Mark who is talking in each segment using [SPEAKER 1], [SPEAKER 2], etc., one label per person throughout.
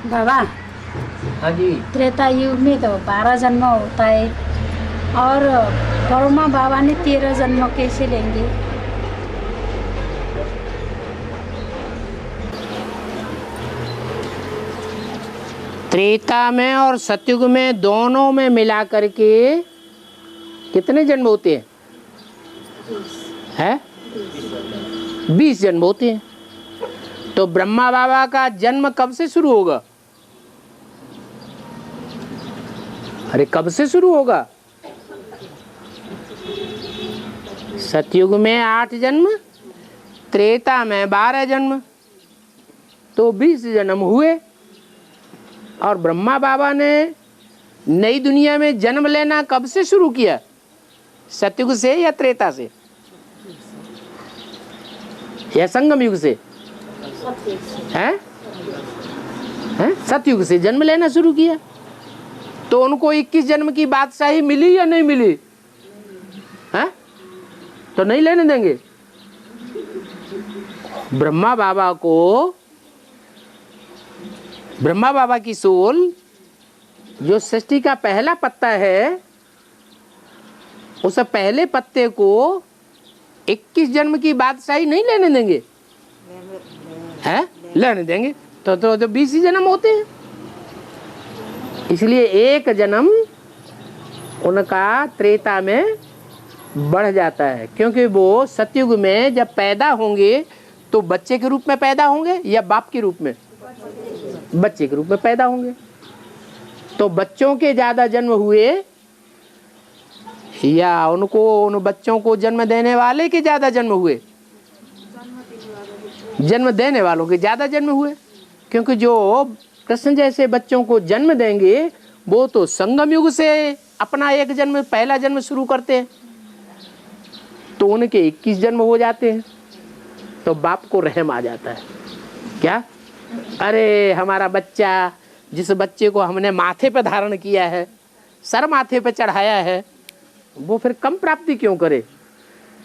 [SPEAKER 1] बाबा,
[SPEAKER 2] हाँ जी।
[SPEAKER 1] त्रेता युग में तो 12 जन्म होता है और ब्रह्मा बाबा ने 13 जन्म कैसे लेंगे?
[SPEAKER 2] त्रेता में और सतयुग में दोनों में मिला करके कितने जन्म होते हैं? 20 जन्म होते हैं। तो ब्रह्मा बाबा का जन्म कब से शुरू होगा? अरे कब से शुरू होगा? सतयुग में 8 जन्म, त्रेता में 12 जन्म, तो 20 जन्म हुए। और ब्रह्मा बाबा ने नई दुनिया में जन्म लेना कब से शुरू किया? सतयुग से या त्रेता से या संगम युग से? हैं? सतयुग से जन्म लेना शुरू किया। तो उनको 21 जन्म की बादशाही मिली या नहीं मिली? हैं? तो नहीं लेने देंगे। ब्रह्मा बाबा की सोल जो सृष्टि का पहला पत्ता है, उस पहले पत्ते को 21 जन्म की बादशाही नहीं लेने देंगे। हैं? लेने देंगे। तो 20 ही जन्म होते हैं। इसलिए एक जन्म उनका त्रेता में बढ़ जाता है, क्योंकि वो सतयुग में जब पैदा होंगे तो बच्चे के रूप में पैदा होंगे या बाप के रूप में? बच्चे के रूप में पैदा होंगे। तो बच्चों के ज्यादा जन्म हुए या उन बच्चों को जन्म देने वाले के ज्यादा जन्म हुए? जन्म देने वालों के ज्यादा जन्म हुए, क्योंकि जो कृष्ण जैसे बच्चों को जन्म देंगे वो तो संगम युग से अपना एक जन्म, पहला जन्म शुरू करते हैं, तो उनके 21 जन्म हो जाते हैं। तो बाप को रहम आ जाता है। क्या? अरे हमारा बच्चा, जिस बच्चे को हमने माथे पे धारण किया है, सर माथे पे चढ़ाया है, वो फिर कम प्राप्ति क्यों करे?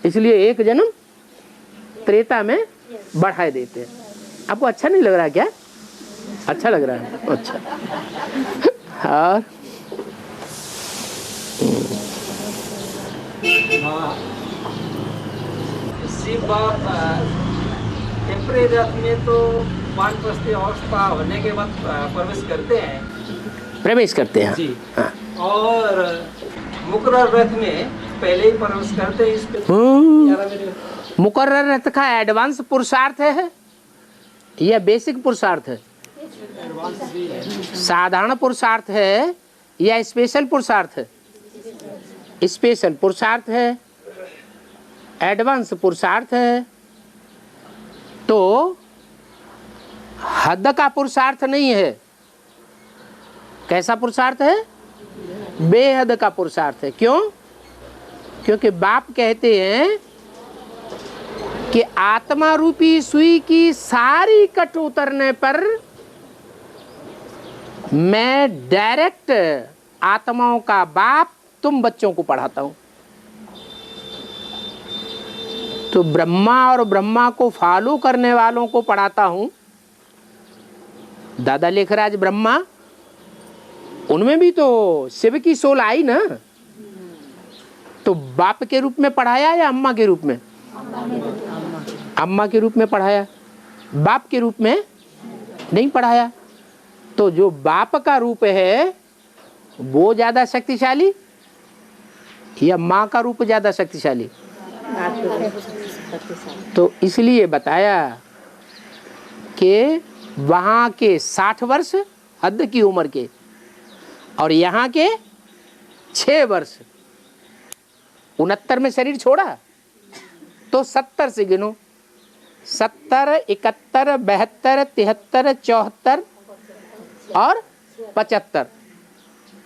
[SPEAKER 2] इसलिए एक जन्म त्रेता में बढ़ा देते हैं। आपको अच्छा नहीं लग रहा क्या? अच्छा लग रहा है? अच्छा। और
[SPEAKER 3] शिव बाप टेम्परेरी रथ में तो वानप्रस्थी अवस्था होने के बाद
[SPEAKER 2] प्रवेश करते हैं
[SPEAKER 3] जी।
[SPEAKER 2] हाँ।
[SPEAKER 3] और मुकर्रर रथ में पहले ही प्रवेश करते हैं। इस पे
[SPEAKER 2] मुकर्रर रथ का एडवांस पुरुषार्थ है या बेसिक पुरुषार्थ है? साधारण पुरुषार्थ है या स्पेशल पुरुषार्थ है? स्पेशल पुरुषार्थ है, एडवांस पुरुषार्थ है। तो हद का पुरुषार्थ नहीं है। कैसा पुरुषार्थ है? बेहद का पुरुषार्थ है। क्यों? क्योंकि बाप कहते हैं कि आत्मा रूपी सुई की सारी कट उतरने पर मैं डायरेक्ट आत्माओं का बाप तुम बच्चों को पढ़ाता हूं। तो ब्रह्मा और ब्रह्मा को फॉलो करने वालों को पढ़ाता हूं। दादा लेखराज ब्रह्मा, उनमें भी तो शिव की सोल आई ना, तो बाप के रूप में पढ़ाया या अम्मा के रूप में? अम्मा के रूप में पढ़ाया, बाप के रूप में नहीं पढ़ाया। तो जो बाप का रूप है वो ज्यादा शक्तिशाली या माँ का रूप ज्यादा शक्तिशाली? तो इसलिए बताया कि वहां के 60 वर्ष हद की उम्र के और यहाँ के 6 वर्ष, 69 में शरीर छोड़ा तो 70 से गिनो। 70, 71, 72, 73, 74 और 75।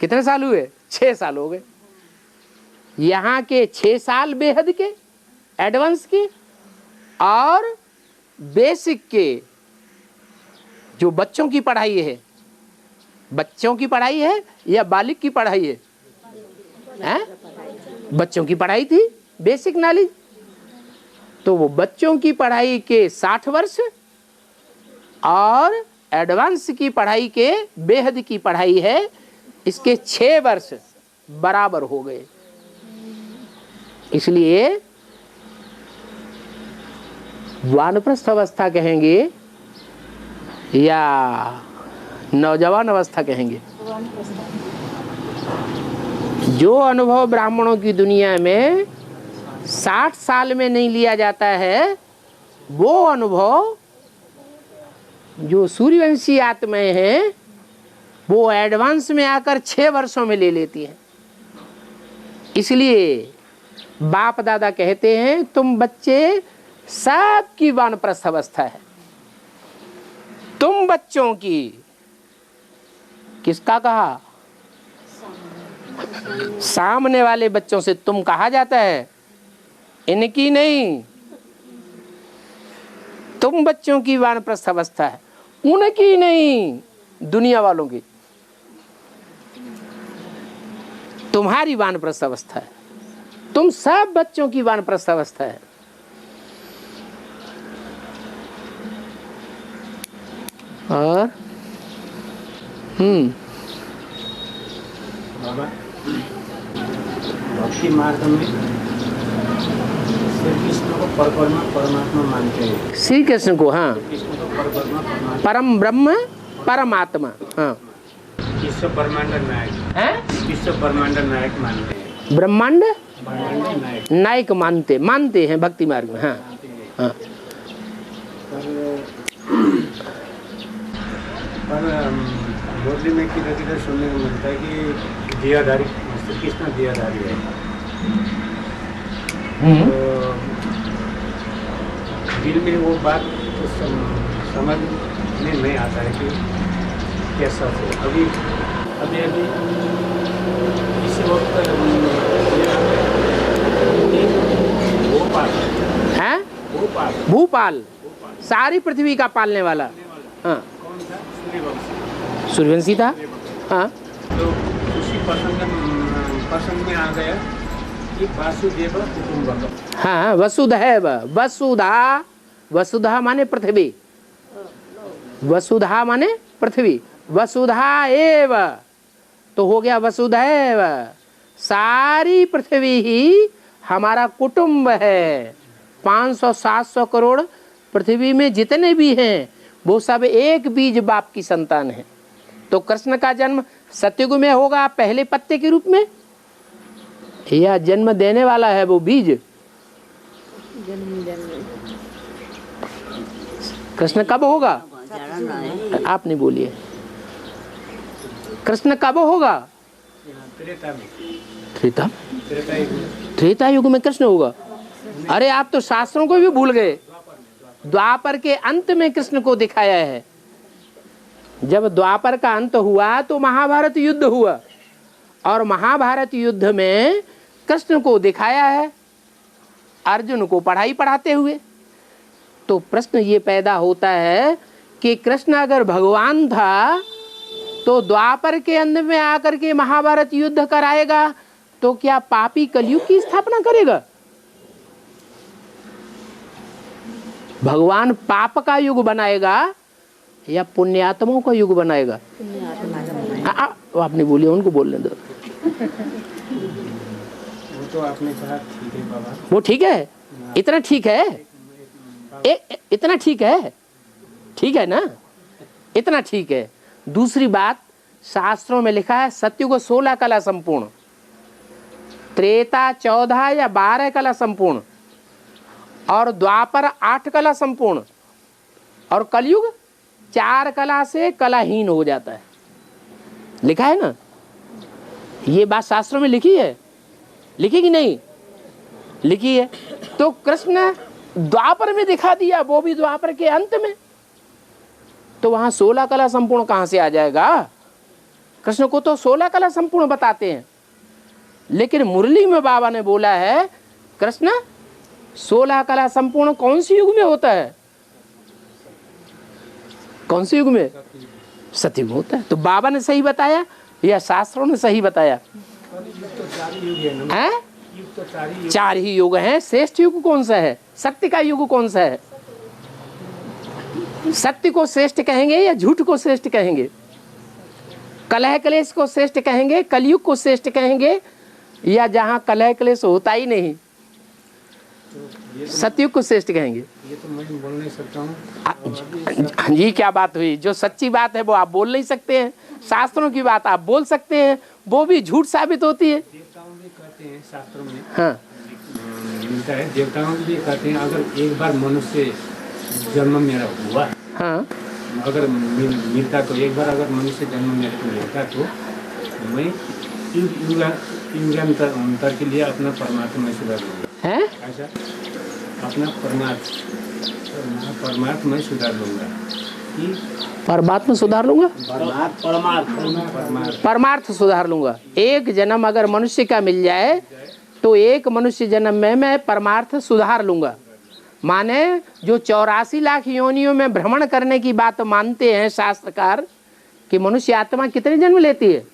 [SPEAKER 2] कितने साल हुए? 6 साल हो गए। यहाँ के 6 साल बेहद के, एडवांस के, और बेसिक के जो बच्चों की पढ़ाई है बच्चों की पढ़ाई है या बालिक की पढ़ाई है? हैं? बच्चों की पढ़ाई थी, बेसिक नॉलेज। तो वो बच्चों की पढ़ाई के 60 वर्ष और एडवांस की पढ़ाई के बेहद की पढ़ाई है, इसके 6 वर्ष बराबर हो गए। इसलिए वानप्रस्थ अवस्था कहेंगे या नौजवान अवस्था कहेंगे? जो अनुभव ब्राह्मणों की दुनिया में 60 साल में नहीं लिया जाता है, वो अनुभव जो सूर्यवंशी आत्माएं हैं वो एडवांस में आकर 6 वर्षों में ले लेती हैं। इसलिए बाप दादा कहते हैं तुम बच्चे सबकी वानप्रस्थ अवस्था है। तुम बच्चों की, किसका कहा? सामने वाले बच्चों से तुम कहा जाता है, इनकी नहीं। तुम बच्चों की वानप्रस्थ अवस्था है, उनकी नहीं, दुनिया वालों की। तुम्हारी वानप्रस्थ अवस्था है, तुम सब बच्चों की वानप्रस्थ अवस्था है। और
[SPEAKER 4] बाबा, भक्ति मार्ग में श्री कृष्ण को परमात्मा मानते हैं।
[SPEAKER 2] श्री कृष्ण को, हाँ,
[SPEAKER 4] कृष्ण को परमात्मा,
[SPEAKER 2] परम ब्रह्म परमात्मा, हाँ,
[SPEAKER 4] विश्व ब्रह्मांड नायक
[SPEAKER 2] है,
[SPEAKER 4] विश्व ब्रह्मांड नायक मानते हैं।
[SPEAKER 2] ब्रह्मांड
[SPEAKER 4] ब्रह्मांड नायक
[SPEAKER 2] नायक मानते हैं भक्ति मार्ग में, हाँ हाँ।
[SPEAKER 4] पर मुरली में किधर किधर सुनने को मिलता है कि दियादारी, श्री कृष्ण दियादारी है। तो दिल में वो बात तो समझ में नहीं आता है कि कैसा हो। अभी इस वक्त भोपाल
[SPEAKER 2] है,
[SPEAKER 4] भोपाल
[SPEAKER 2] भूपाल, सारी पृथ्वी का पालने वाला, हाँ,
[SPEAKER 4] कौन था? सूर्यवंशी।
[SPEAKER 2] सूर्यवंशी था, हाँ।
[SPEAKER 4] तो उसी पसंद में आ गया कि वासुदेव कुटुंबकम।
[SPEAKER 2] हाँ, वसुधैव, वसुधा माने पृथ्वी, वसुधा माने पृथ्वी, वसुधा एव तो हो गया वसुधैव। सारी पृथ्वी ही हमारा कुटुंब है। 500-700 करोड़ पृथ्वी में जितने भी हैं वो सब एक बीज बाप की संतान है। तो कृष्ण का जन्म सतयुग में होगा पहले पत्ते के रूप में, या जन्म देने वाला है वो बीज? कृष्ण कब होगा? आप नहीं बोलिए, कृष्ण कब होगा? त्रेता युग में कृष्ण होगा। अरे आप तो शास्त्रों को भी भूल गए। द्वापर के अंत में कृष्ण को दिखाया है। जब द्वापर का अंत हुआ तो महाभारत युद्ध हुआ, और महाभारत युद्ध में कृष्ण को दिखाया है अर्जुन को पढ़ाई पढ़ाते हुए। तो प्रश्न ये पैदा होता है कि कृष्ण अगर भगवान था तो द्वापर के अंत में आकर के महाभारत युद्ध कराएगा तो क्या पापी कलयुग की स्थापना करेगा? भगवान पाप का युग बनाएगा या पुण्यात्माओं का युग बनाएगा? आपने बोलिए, उनको बोलने दो।
[SPEAKER 4] वो तो आपने कहा ठीक है बाबा,
[SPEAKER 2] वो ठीक है, इतना ठीक है, इतना ठीक है, ठीक है ना, इतना ठीक है। दूसरी बात, शास्त्रों में लिखा है सतयुग 16 कला संपूर्ण, त्रेता 14 या 12 कला संपूर्ण, और द्वापर 8 कला संपूर्ण, और कलयुग 4 कला से कलाहीन हो जाता है। लिखा है ना, ये बात शास्त्रों में लिखी है, लिखी कि नहीं लिखी है? तो कृष्ण द्वापर में दिखा दिया, वो भी द्वापर के अंत में, तो वहां 16 कला संपूर्ण कहां से आ जाएगा? कृष्ण को तो 16 कला संपूर्ण बताते हैं, लेकिन मुरली में बाबा ने बोला है कृष्ण 16 कला संपूर्ण कौन सी युग में होता है? कौन से युग में? सतयुग होता है। तो बाबा ने सही बताया या शास्त्रों ने सही बताया? हैं? चार ही युग हैं। श्रेष्ठ युग कौन सा है? सत्य का युग कौन सा है? सत्य को श्रेष्ठ कहेंगे या झूठ को श्रेष्ठ कहेंगे? कलह क्लेश को श्रेष्ठ कहेंगे, कलयुग को श्रेष्ठ कहेंगे, या जहां कलह क्लेश होता ही नहीं सतयुग को श्रेष्ठ कहेंगे?
[SPEAKER 4] ये तो मैं बोल नहीं सकता हूँ।
[SPEAKER 2] ये क्या बात हुई? जो सच्ची बात है वो आप बोल नहीं सकते हैं, शास्त्रों की बात आप बोल सकते हैं, वो भी झूठ साबित होती है।
[SPEAKER 4] देवताओं भी कहते हैं शास्त्रों में,
[SPEAKER 2] हाँ
[SPEAKER 4] मिलता है, देवताओं भी कहते हैं अगर एक बार मनुष्य जन्म मेरा हुआ,
[SPEAKER 2] हाँ
[SPEAKER 4] अगर मिलता तो एक बार अगर मनुष्य जन्म मेरे को मिलता तो मैं युगांतर के लिए अपना परमात्मा में सुधार लूँगा।
[SPEAKER 2] है
[SPEAKER 4] ऐसा अपना परमात्मा में सुधार लूँगा कि
[SPEAKER 2] परमात्मा सुधार लूंगा, परमार्थ सुधार लूंगा। एक जन्म अगर मनुष्य का मिल जाए तो एक मनुष्य जन्म में मैं परमार्थ सुधार लूंगा। माने जो 84 लाख योनियों में भ्रमण करने की बात मानते हैं शास्त्रकार कि मनुष्य आत्मा कितने जन्म लेती है,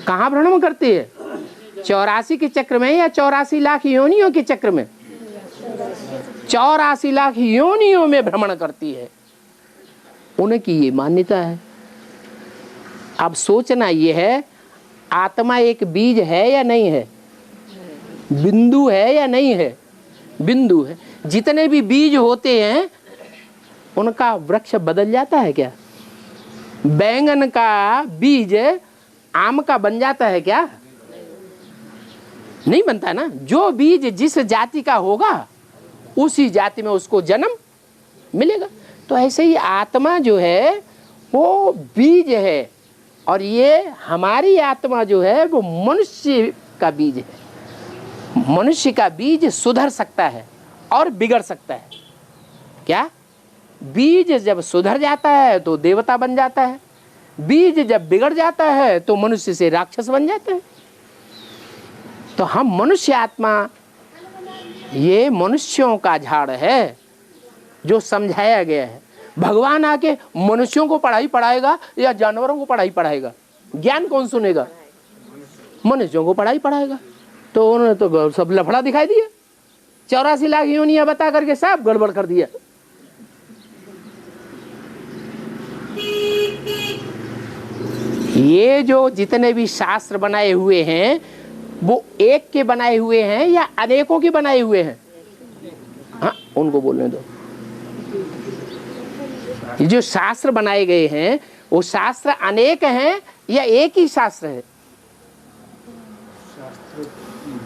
[SPEAKER 2] कहाँ भ्रमण करती है? 84 के चक्र में या 84 लाख योनियों के चक्र में? 84 लाख योनियों में भ्रमण करती है, उनकी ये मान्यता है। अब सोचना ये है आत्मा एक बीज है या नहीं है, बिंदु है या नहीं है? बिंदु है। जितने भी बीज होते हैं उनका वृक्ष बदल जाता है क्या? बैंगन का बीज आम का बन जाता है क्या? नहीं बनता ना। जो बीज जिस जाति का होगा उसी जाति में उसको जन्म मिलेगा। तो ऐसे ही आत्मा जो है वो बीज है, और ये हमारी आत्मा जो है वो मनुष्य का बीज है। मनुष्य का बीज सुधर सकता है और बिगड़ सकता है। क्या? बीज जब सुधर जाता है तो देवता बन जाता है, बीज जब बिगड़ जाता है तो मनुष्य से राक्षस बन जाता है। तो हम मनुष्य आत्मा, ये मनुष्यों का झाड़ है जो समझाया गया है। भगवान आके मनुष्यों को पढ़ाई पढ़ाएगा या जानवरों को पढ़ाई पढ़ाएगा? ज्ञान कौन सुनेगा? मनुष्यों को पढ़ाई पढ़ाएगा। तो उन्होंने तो सब लफड़ा दिखाई दिया, 84 लाख योनियां बता करके सब गड़बड़ कर दिया। ये जो जितने भी शास्त्र बनाए हुए हैं वो एक के बनाए हुए हैं या अनेकों के बनाए हुए हैं? हाँ, उनको बोलने दो। ये जो शास्त्र बनाए गए हैं वो शास्त्र अनेक हैं या एक ही शास्त्र है?
[SPEAKER 4] शास्त्र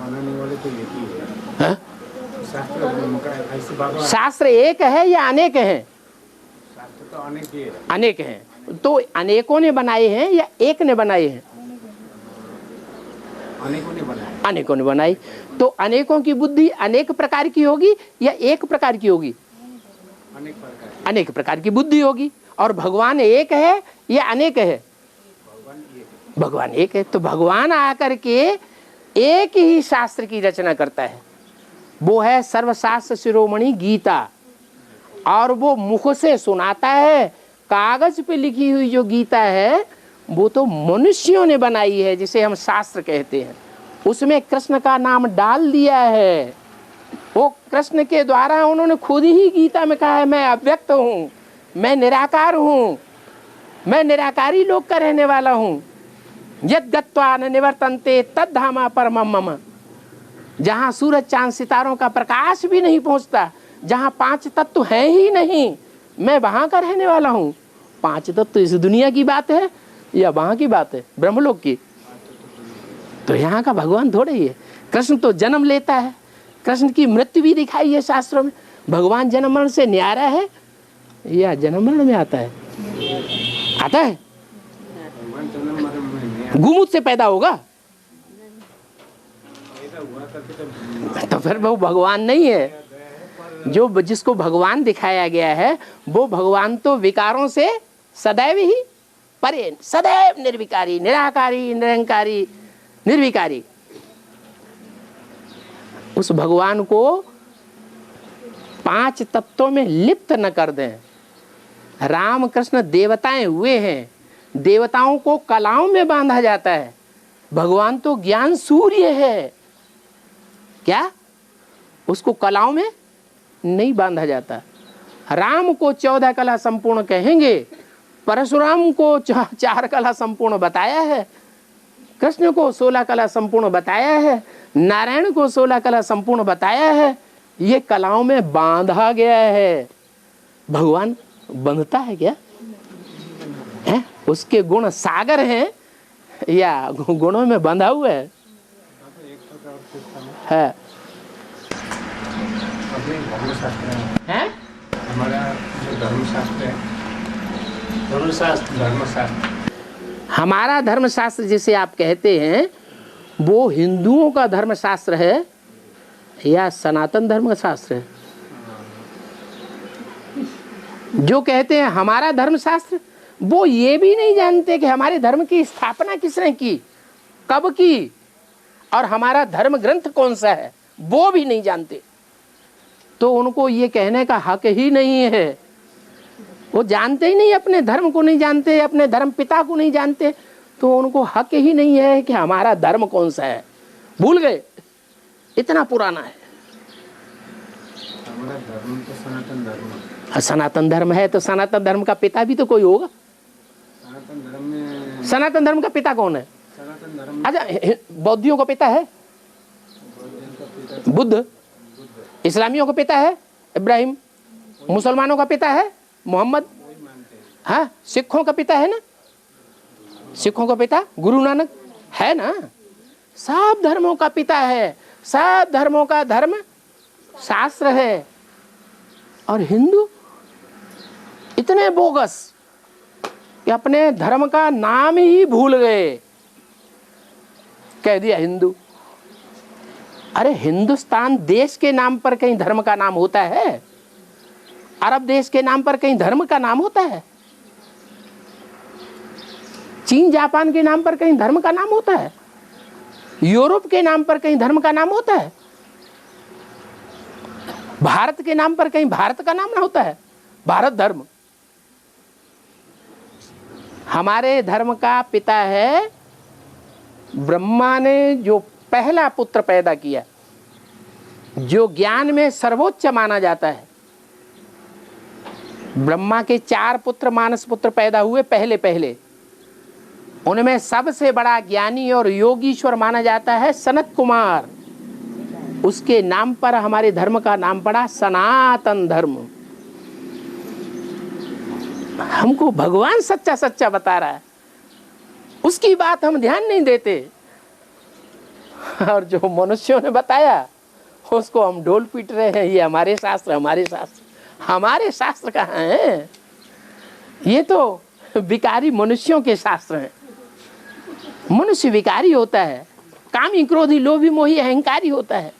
[SPEAKER 4] बनाने वाले तो एक ही है।
[SPEAKER 2] हाँ?
[SPEAKER 4] शास्त्र
[SPEAKER 2] शास्त्र एक है या अनेक हैं?
[SPEAKER 4] शास्त्र तो अनेक ही है।
[SPEAKER 2] अनेक हैं। तो अनेकों ने बनाए हैं या एक ने बनाए हैं?
[SPEAKER 4] अनेकों ने बनाए।
[SPEAKER 2] अनेकों ने बनाई। तो अनेकों की बुद्धि अनेक प्रकार की होगी या एक प्रकार की होगी? अनेक प्रकार की बुद्धि होगी। और भगवान एक है या अनेक है? भगवान एक है। तो भगवान आकर के एक ही शास्त्र की रचना करता है, वो है सर्वशास्त्र शिरोमणि गीता। और वो मुख से सुनाता है। कागज पे लिखी हुई जो गीता है वो तो मनुष्यों ने बनाई है, जिसे हम शास्त्र कहते हैं। उसमें कृष्ण का नाम डाल दिया है। वो कृष्ण के द्वारा उन्होंने खुद ही गीता में कहा है मैं अव्यक्त हूँ, मैं निराकार हूँ, मैं निराकारी लोक का रहने वाला हूँ। यद गत्वा न निवर्तन्ते तद धामा परमम मम। जहाँ सूरज चांद सितारों का प्रकाश भी नहीं पहुँचता, जहाँ 5 तत्व है ही नहीं, मैं वहाँ का रहने वाला हूँ। 5 तत्व इस दुनिया की बात है या वहाँ की बात है, ब्रह्मलोक की? तो यहाँ का भगवान थोड़े ही है। कृष्ण तो जन्म लेता है, कृष्ण की मृत्यु भी दिखाई है शास्त्रों में। भगवान जन्म मरण से न्यारा है या जन्म मरण में आता है? आता है? गुमुत से पैदा होगा तो फिर वो भगवान नहीं है। जो जिसको भगवान दिखाया गया है वो भगवान तो विकारों से सदैव ही परे, सदैव निर्विकारी, निराकारी, निरंकारी, निर्विकारी। उस भगवान को 5 तत्वों में लिप्त न कर दें राम कृष्ण देवताएं हुए हैं, देवताओं को कलाओं में बांधा जाता है। भगवान तो ज्ञान सूर्य है, क्या उसको कलाओं में नहीं बांधा जाता। राम को 14 कला संपूर्ण कहेंगे, परशुराम को 4 कला संपूर्ण बताया है, कृष्ण को 16 कला संपूर्ण बताया है, नारायण को 16 कला संपूर्ण बताया है। ये कलाओं में बांधा गया है। भगवान बंधता है क्या है? उसके गुण सागर हैं या गुणों में बंधा हुआ है?
[SPEAKER 4] अपने धर्मशास्त्र
[SPEAKER 2] है?
[SPEAKER 4] हमारा जो धर्मशास्त्र है, धर्मशास्त्र
[SPEAKER 2] हमारा धर्मशास्त्र जिसे आप कहते हैं वो हिंदुओं का धर्मशास्त्र है या सनातन धर्मशास्त्र है? जो कहते हैं हमारा धर्मशास्त्र, वो ये भी नहीं जानते कि हमारे धर्म की स्थापना किसने की, कब की, और हमारा धर्म ग्रंथ कौन सा है वो भी नहीं जानते। तो उनको ये कहने का हक ही नहीं है। वो जानते ही नहीं, अपने धर्म को नहीं जानते, अपने धर्म पिता को नहीं जानते, तो उनको हक ही नहीं है कि हमारा धर्म कौन सा है। भूल गए, इतना पुराना है।
[SPEAKER 4] हमारा धर्म तो सनातन धर्म है।
[SPEAKER 2] सनातन धर्म है तो सनातन धर्म का पिता भी तो कोई होगा।
[SPEAKER 4] सनातन धर्म में
[SPEAKER 2] सनातन धर्म का पिता कौन है?
[SPEAKER 4] सनातन धर्म
[SPEAKER 2] अच्छा, बौद्धियों का पिता है बुद्ध, इस्लामियों का पिता है इब्राहिम, मुसलमानों का पिता है मोहम्मद, हाँ, सिखों का पिता है ना, सिखों का पिता गुरु नानक है ना। सब धर्मों का पिता है, सब धर्मों का धर्म शास्त्र है। और हिंदू इतने बोगस कि अपने धर्म का नाम ही भूल गए, कह दिया हिंदू। अरे हिंदुस्तान देश के नाम पर कहीं धर्म का नाम होता है? अरब देश के नाम पर कहीं धर्म का नाम होता है? चीन जापान के नाम पर कहीं धर्म का नाम होता है? यूरोप के नाम पर कहीं धर्म का नाम होता है? भारत के नाम पर कहीं भारत का नाम ना होता है? भारत धर्म हमारे धर्म का पिता है। ब्रह्मा ने जो पहला पुत्र पैदा किया, जो ज्ञान में सर्वोच्च माना जाता है, ब्रह्मा के 4 पुत्र मानस पुत्र पैदा हुए पहले पहले। उनमें सबसे बड़ा ज्ञानी और योगीश्वर माना जाता है सनत कुमार। उसके नाम पर हमारे धर्म का नाम पड़ा सनातन धर्म। हमको भगवान सच्चा सच्चा बता रहा है, उसकी बात हम ध्यान नहीं देते, और जो मनुष्यों ने बताया उसको हम ढोल पीट रहे हैं। ये हमारे शास्त्र, हमारे शास्त्र, हमारे शास्त्र कहाँ हैं? ये तो विकारी मनुष्यों के शास्त्र हैं। मनुष्य विकारी होता है, कामी क्रोधी लोभी मोही अहंकारी होता है।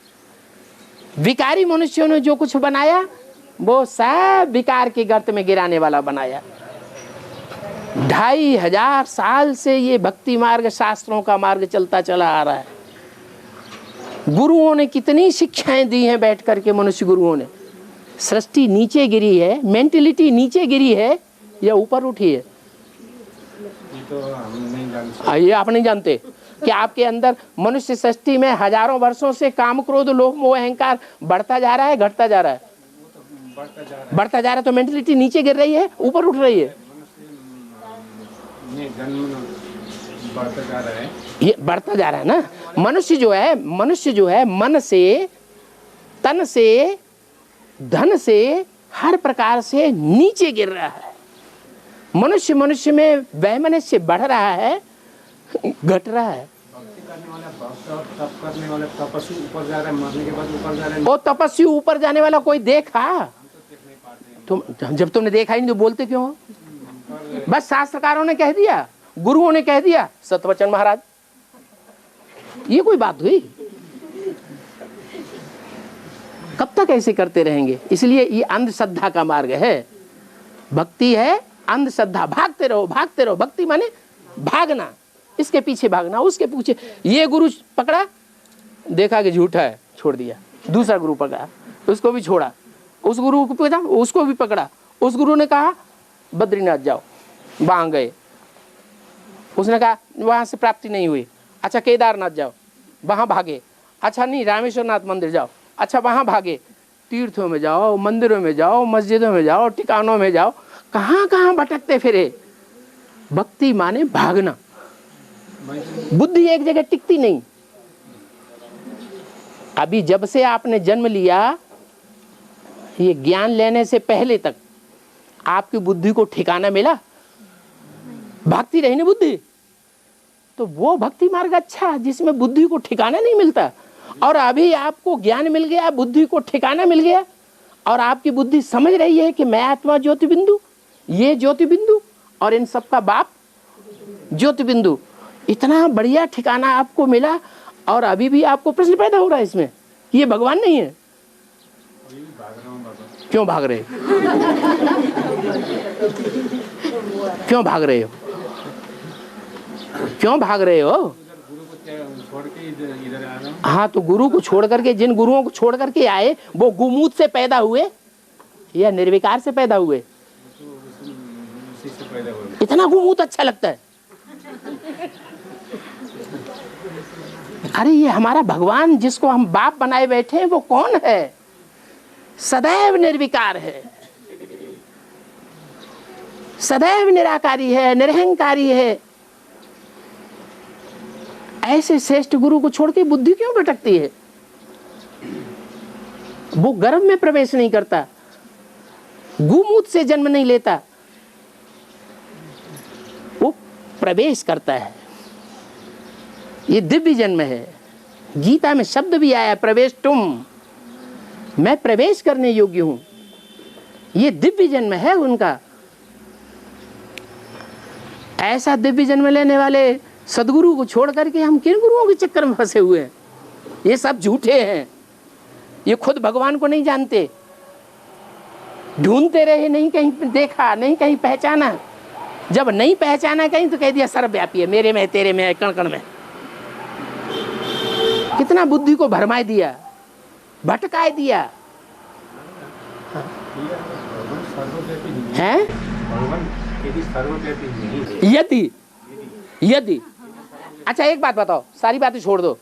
[SPEAKER 2] विकारी मनुष्यों ने जो कुछ बनाया वो सब विकार के गर्त में गिराने वाला बनाया। 2500 साल से ये भक्ति मार्ग, शास्त्रों का मार्ग चलता चला आ रहा है। गुरुओं ने कितनी शिक्षाएं दी हैं बैठ करके, मनुष्य गुरुओं ने। सृष्टि नीचे गिरी है, मेंटलिटी नीचे गिरी है या ऊपर उठी है?
[SPEAKER 4] तो हम नहीं जानते।
[SPEAKER 2] ये आप नहीं जानते कि आपके अंदर मनुष्य सृष्टि में हजारों वर्षों से काम क्रोध लोभ मोह अहंकार बढ़ता जा रहा है, घटता जा रहा है? बढ़ता जा रहा है। तो मेंटलिटी नीचे गिर रही है, ऊपर उठ रही है?
[SPEAKER 4] बढ़ता जा रहा है।
[SPEAKER 2] ये बढ़ता जा रहा है ना। मनुष्य जो है मन से, तन से, धन से, हर प्रकार से नीचे गिर रहा है। मनुष्य में वैमनस्य बढ़ रहा है, घट रहा है।
[SPEAKER 4] भक्ति करने वाला भक्त और तप करने वाला तपस्वी ऊपर जा रहा है, मरने के बाद ऊपर जा रहा है।
[SPEAKER 2] वो तपस्वी ऊपर जाने वाला कोई देखा? तुम जब तुमने देखा ही नहीं तो बोलते क्यों हो? बस शास्त्रकारों ने कह दिया, गुरुओं ने कह दिया, सतवचन महाराज, ये कोई बात हुई? कब तक ऐसे करते रहेंगे? इसलिए ये अंधश्रद्धा का मार्ग है। भक्ति है अंधश्रद्धा। भागते रहो, भागते रहो। भक्ति माने भागना, इसके पीछे भागना, उसके पीछे। ये गुरु पकड़ा, देखा कि झूठा है, छोड़ दिया। दूसरा गुरु पकड़ा, उसको भी छोड़ा। उस गुरु को पकड़ा, उसको भी पकड़ा। उस गुरु ने कहा बद्रीनाथ जाओ, वहां गए, उसने कहा वहां से प्राप्ति नहीं हुई, अच्छा केदारनाथ जाओ, वहां भागे, अच्छा नहीं रामेश्वरनाथ मंदिर जाओ, अच्छा वहां भागे, तीर्थों में जाओ, मंदिरों में जाओ, मस्जिदों में जाओ, ठिकानों में जाओ, कहाँ कहाँ भटकते फिरे। भक्ति माने भागना, बुद्धि एक जगह टिकती नहीं। अभी जब से आपने जन्म लिया, ये ज्ञान लेने से पहले तक आपकी बुद्धि को ठिकाना मिला? भागती रही ना बुद्धि। तो वो भक्ति मार्ग अच्छा जिसमें बुद्धि को ठिकाना नहीं मिलता। और अभी आपको ज्ञान मिल गया, बुद्धि को ठिकाना मिल गया, और आपकी बुद्धि समझ रही है कि मैं आत्मा ज्योति बिंदु, ये ज्योति बिंदु और इन सब का बाप ज्योति बिंदु। इतना बढ़िया ठिकाना आपको मिला, और अभी भी आपको प्रश्न पैदा हो रहा है इसमें कि ये भगवान नहीं है। क्यों भाग रहे हो? क्यों भाग रहे हो? क्यों भाग रहे हो? हाँ, तो गुरु को छोड़ करके, जिन गुरुओं को छोड़ करके आए वो गुमूत से पैदा हुए या निर्विकार से पैदा हुए? इतना गुमूत अच्छा लगता है। अरे ये हमारा भगवान जिसको हम बाप बनाए बैठे हैं वो कौन है? सदैव निर्विकार है, सदैव निराकारी है, निरहंकारी है। ऐसे श्रेष्ठ गुरु को छोड़ के बुद्धि क्यों भटकती है? वो गर्भ में प्रवेश नहीं करता, गुमूत से जन्म नहीं लेता, वो प्रवेश करता है। ये दिव्य जन्म है। गीता में शब्द भी आया प्रवेश तुम, मैं प्रवेश करने योग्य हूं। ये दिव्य जन्म है उनका। ऐसा दिव्य जन्म लेने वाले सदगुरु को छोड़ करके हम किन गुरुओं के चक्कर में फंसे हुए हैं? ये सब झूठे हैं, ये खुद भगवान को नहीं जानते। ढूंढते रहे, नहीं कहीं देखा, नहीं कहीं पहचाना। जब नहीं पहचाना कहीं तो कह दिया सर्वव्यापी है, मेरे में, तेरे में, कण कण में। कितना बुद्धि को भरमाए दिया, भटकाए दिया है। यदि अच्छा एक बात बताओ, सारी बातें छोड़ दो,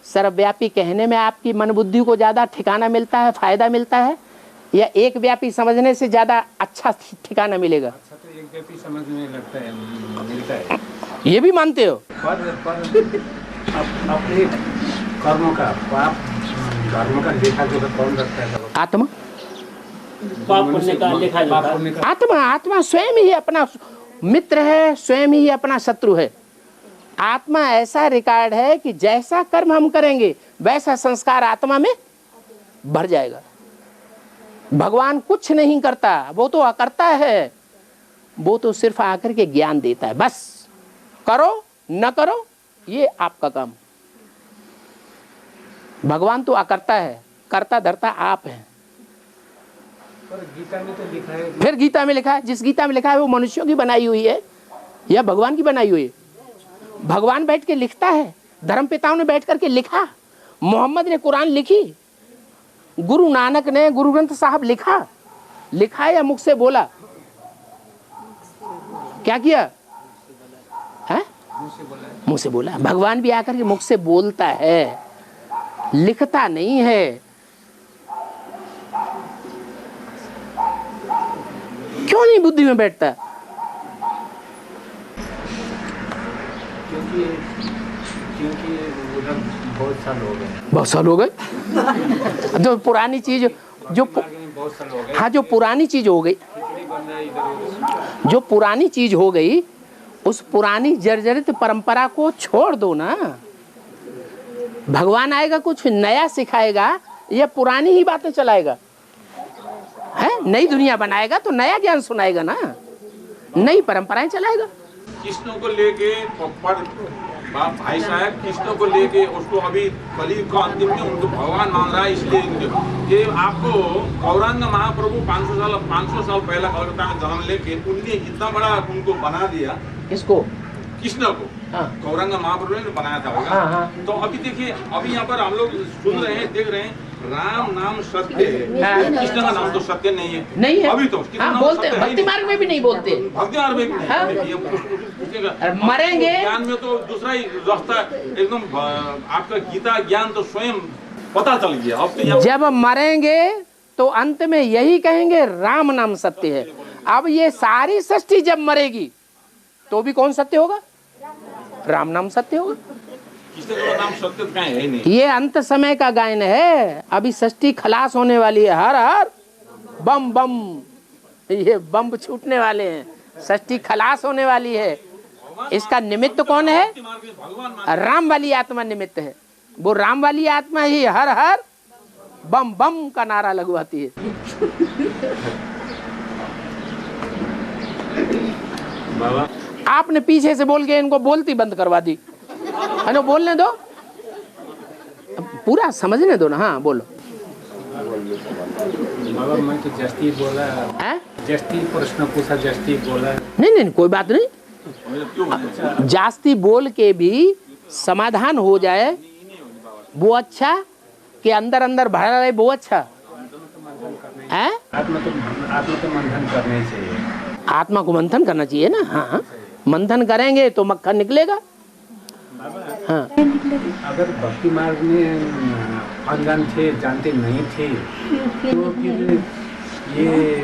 [SPEAKER 2] सर्वव्यापी कहने में आपकी मन बुद्धि को ज्यादा ठिकाना मिलता है, फायदा मिलता है, या एक व्यापी समझने से ज्यादा अच्छा ठिकाना मिलेगा?
[SPEAKER 4] अच्छा तो एक व्यापी समझने लगता है, मिलता है।
[SPEAKER 2] ये भी मानते हो?
[SPEAKER 4] अपने कर्मों का, पाप कर्मों का लेखा जोखा कौन रखता है?
[SPEAKER 2] आत्मा।
[SPEAKER 3] पाप पुण्य का लेखा जोखा
[SPEAKER 2] आत्मा, आत्मा स्वयं ही अपना मित्र है, स्वयं ही अपना शत्रु है। आत्मा ऐसा रिकॉर्ड है कि जैसा कर्म हम करेंगे वैसा संस्कार आत्मा में भर जाएगा। भगवान कुछ नहीं करता, वो तो अकर्ता है। वो तो सिर्फ आकर के ज्ञान देता है, बस करो न करो ये आपका काम। भगवान तो अकर्ता है, कर्ता धर्ता आप हैं।
[SPEAKER 4] पर गीता में तो लिखा है,
[SPEAKER 2] फिर गीता में लिखा है, जिस गीता में लिखा है वो मनुष्यों की बनाई हुई है या भगवान की बनाई हुई है? भगवान बैठ के लिखता है, धर्म पिताओं ने बैठ करके लिखा, मोहम्मद ने कुरान लिखी, गुरु नानक ने गुरु ग्रंथ साहब लिखा। लिखा या मुख से बोला? क्या किया है? मुंह से बोला। भगवान भी आकर के मुख से बोलता है, लिखता नहीं है। क्यों नहीं बुद्धि में बैठता?
[SPEAKER 4] क्योंकि उधर बहुत साल हो गए।
[SPEAKER 2] बहुत साल हो गए। जो पुरानी चीज, जो
[SPEAKER 4] बहुत साल हो गए।
[SPEAKER 2] हाँ, जो पुरानी चीज हो गई, जो पुरानी चीज हो गई, उस पुरानी जर्जरित परंपरा को छोड़ दो ना। भगवान आएगा कुछ नया सिखाएगा या पुरानी ही बातें चलाएगा? है, नई दुनिया बनाएगा तो नया ज्ञान सुनाएगा ना, नई परंपराएं चलाएगा।
[SPEAKER 5] कृष्ण को लेके भाई साहब कृष्ण को लेके उसको अभी कलयुग का अंतिम में उनको भगवान मान रहा है, इसलिए कि आपको गौरांग महाप्रभु 500 साल पहले कलकत्ता में जन्म लेके उनने इतना बड़ा उनको बना दिया।
[SPEAKER 2] किसको?
[SPEAKER 5] कृष्ण को।
[SPEAKER 2] हाँ।
[SPEAKER 5] गौरांग महाप्रभु ने बनाया था होगा।
[SPEAKER 2] हाँ, हाँ।
[SPEAKER 5] तो अभी देखिए, अभी यहाँ पर हम लोग सुन रहे हैं, देख रहे हैं, राम नाम सत्य है,
[SPEAKER 2] हाँ।
[SPEAKER 5] कृष्ण का नाम तो सत्य नहीं है।
[SPEAKER 2] नहीं है।
[SPEAKER 5] अभी तो कृष्ण
[SPEAKER 2] हाँ
[SPEAKER 5] नाम
[SPEAKER 2] बोलते
[SPEAKER 5] सत्य है ही
[SPEAKER 2] भक्ति
[SPEAKER 5] नहीं।
[SPEAKER 2] मार्ग में भी नहीं बोलते।
[SPEAKER 5] भक्ति मार्ग में भी नहीं।
[SPEAKER 2] हाँ।
[SPEAKER 5] ये पूछेगा।
[SPEAKER 2] और मरेंगे।
[SPEAKER 5] ज्ञान में तो दूसरा ही रास्ता एकदम आपका गीता ज्ञान तो स्वयं पता चल गया। अब तो
[SPEAKER 2] जब मरेंगे तो अंत में यही कहेंगे राम नाम सत्य है। अब ये सारी सृष्टि जब मरेगी तो भी कौन सत्य होगा? राम नाम सत्य होगा।
[SPEAKER 5] कृष्ण का नाम सत्य कहीं है ही नहीं।
[SPEAKER 2] ये अंत समय का गायन है। अभी सृष्टि खलास होने वाली है। हर हर बम बम, ये बम छूटने वाले हैं। सृष्टि खलास होने वाली है। इसका निमित्त कौन है? राम वाली आत्मा निमित्त है। वो राम वाली आत्मा ही हर हर बम बम का नारा लगवाती है।
[SPEAKER 4] बाबा
[SPEAKER 2] आपने पीछे से बोल के इनको बोलती बंद करवा दी। हेलो बोलने दो, पूरा समझने दो ना। हाँ बोलो।
[SPEAKER 4] बाबा मैं तो जस्ती बोला,
[SPEAKER 2] हैं?
[SPEAKER 4] जस्ती प्रश्न पूछा, जस्ती बोला।
[SPEAKER 2] नहीं नहीं कोई बात नहीं। जास्ती बोल के भी समाधान हो जाए वो अच्छा कि अंदर अंदर भरा रहे वो अच्छा है?
[SPEAKER 4] आत्मा तो मंथन करना ही चाहिए।
[SPEAKER 2] आत्मा को मंथन करना चाहिए ना। हाँ मंथन करेंगे तो मक्खन निकलेगा। हाँ
[SPEAKER 4] अगर भक्ति मार्ग में अनजान थे, जानते नहीं थे, तो फिर ये